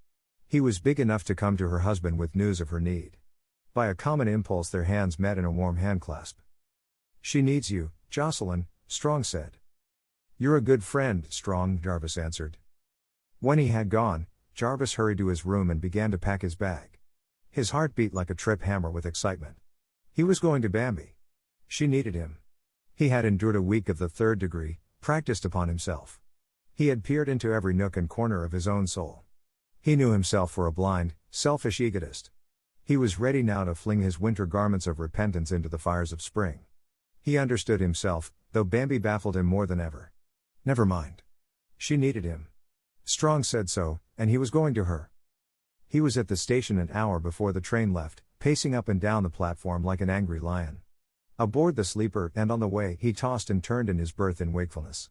He was big enough to come to her husband with news of her need. By a common impulse their hands met in a warm handclasp. She needs you, Jocelyn, Strong said. You're a good friend, Strong, Jarvis answered. When he had gone, Jarvis hurried to his room and began to pack his bag. His heart beat like a trip hammer with excitement. He was going to Bambi. She needed him. He had endured a week of the 3rd degree, practiced upon himself. He had peered into every nook and corner of his own soul. He knew himself for a blind, selfish egotist. He was ready now to fling his winter garments of repentance into the fires of spring. He understood himself, though Bambi baffled him more than ever. Never mind. She needed him. Strong said so, and he was going to her. He was at the station an hour before the train left, pacing up and down the platform like an angry lion. Aboard the sleeper and on the way he tossed and turned in his berth in wakefulness.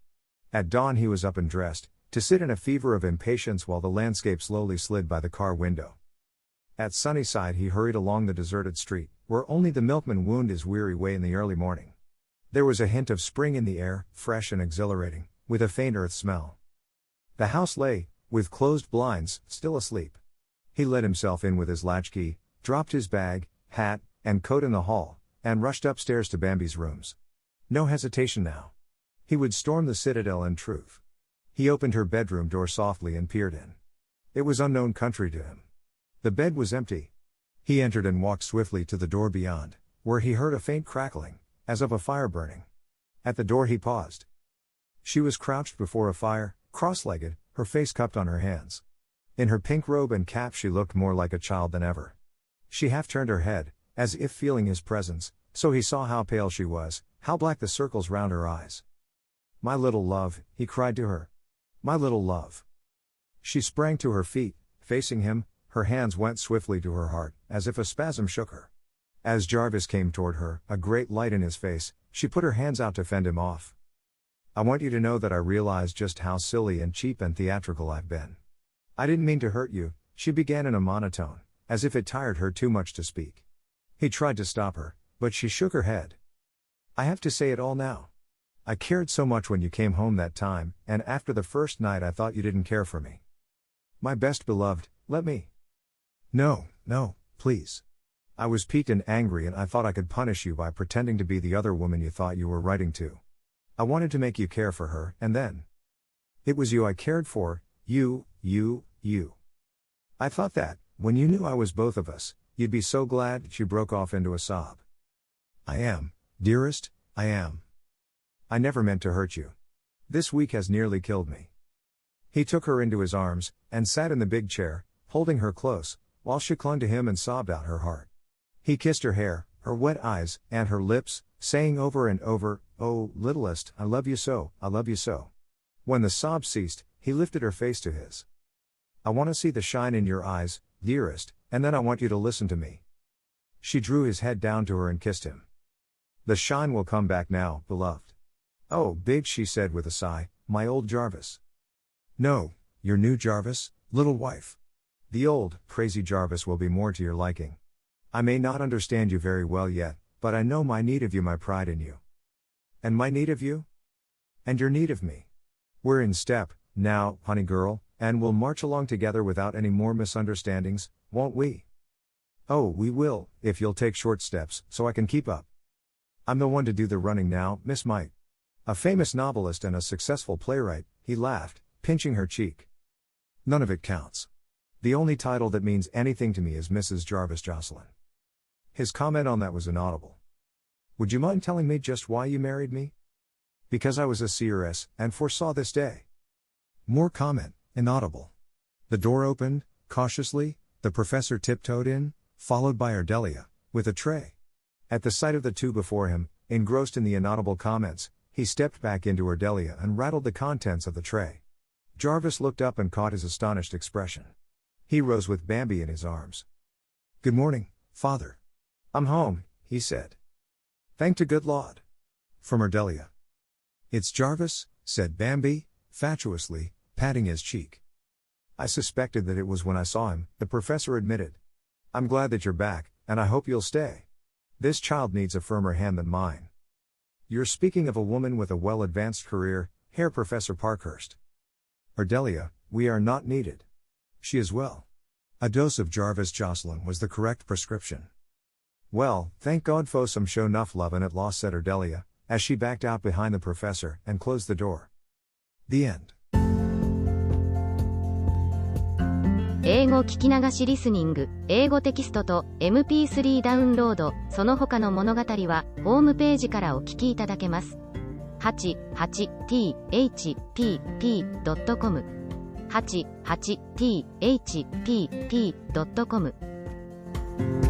At dawn he was up and dressed, to sit in a fever of impatience while the landscape slowly slid by the car window. At Sunnyside he hurried along the deserted street, where only the milkman wound his weary way in the early morning. There was a hint of spring in the air, fresh and exhilarating, with a faint earth smell. The house lay, with closed blinds, still asleep. He let himself in with his latchkey, dropped his bag, hat, and coat in the hall, and rushed upstairs to Bambi's rooms. No hesitation now. He would storm the citadel in truth. He opened her bedroom door softly and peered in. It was unknown country to him. The bed was empty. He entered and walked swiftly to the door beyond, where he heard a faint crackling, as of a fire burning. At the door he paused. She was crouched before a fire, cross-legged, her face cupped on her hands. In her pink robe and cap she looked more like a child than ever. She half turned her head, as if feeling his presence, so he saw how pale she was, how black the circles round her eyes. My little love, he cried to her. My little love. She sprang to her feet, facing him, her hands went swiftly to her heart, as if a spasm shook her. As Jarvis came toward her, a great light in his face, she put her hands out to fend him off. I want you to know that I realize just how silly and cheap and theatrical I've been. I didn't mean to hurt you, she began in a monotone, as if it tired her too much to speak. He tried to stop her, but she shook her head. I have to say it all now. I cared so much when you came home that time, and after the first night I thought you didn't care for me. My best beloved, let me. No, please. I was piqued and angry and I thought I could punish you by pretending to be the other woman you thought you were writing to. I wanted to make you care for her, and then. It was you I cared for, you. I thought that, when you knew I was both of us, you'd be so glad, she broke off into a sob. I am, Dearest, I am. I never meant to hurt you. This week has nearly killed me. He took her into his arms, and sat in the big chair, holding her close, while she clung to him and sobbed out her heart. He kissed her hair, her wet eyes, and her lips, saying over and over, "Oh, littlest, I love you so, I love you so." When the sobs ceased, he lifted her face to his. "I want to see the shine in your eyes, dearest, and then I want you to listen to me." She drew his head down to her and kissed him. "The shine will come back now, beloved." "Oh, big," she said with a sigh, "my old Jarvis." "No, your new Jarvis, little wife. The old, crazy Jarvis will be more to your liking. I may not understand you very well yet, but I know my need of you, my pride in you. And my need of you? And your need of me. We're in step, now, honey girl, and we'll march along together without any more misunderstandings, won't we? Oh, we will, if you'll take short steps, so I can keep up. I'm the one to do the running now, Miss Might. A famous novelist and a successful playwright," he laughed, pinching her cheek. "None of it counts. The only title that means anything to me is Mrs. Jarvis Jocelyn." His comment on that was inaudible. "Would you mind telling me just why you married me?" "Because I was a seeress, and foresaw this day." More comment, inaudible. The door opened, cautiously, the professor tiptoed in, followed by Ardelia, with a tray. At the sight of the two before him, engrossed in the inaudible comments, he stepped back into Ardelia and rattled the contents of the tray. Jarvis looked up and caught his astonished expression. He rose with Bambi in his arms. "Good morning, father. I'm home," he said. "Thank to good Lord." From Ardelia. "It's Jarvis," said Bambi, fatuously, patting his cheek. "I suspected that it was when I saw him," the professor admitted. "I'm glad that you're back, and I hope you'll stay. This child needs a firmer hand than mine." "You're speaking of a woman with a well-advanced career, Herr Professor Parkhurst." "Ardelia, we are not needed. She is well." A dose of Jarvis Jocelyn was the correct prescription. "Well, thank God for some show enough lovin' at loss," said Ardelia, as she backed out behind the professor and closed the door. The end. 英語聞き流しリスニング、英語テキストと MP3 ダウンロード、その他の物語は、ホームページからお聞きいただけます。88thpp.com 88thpp.com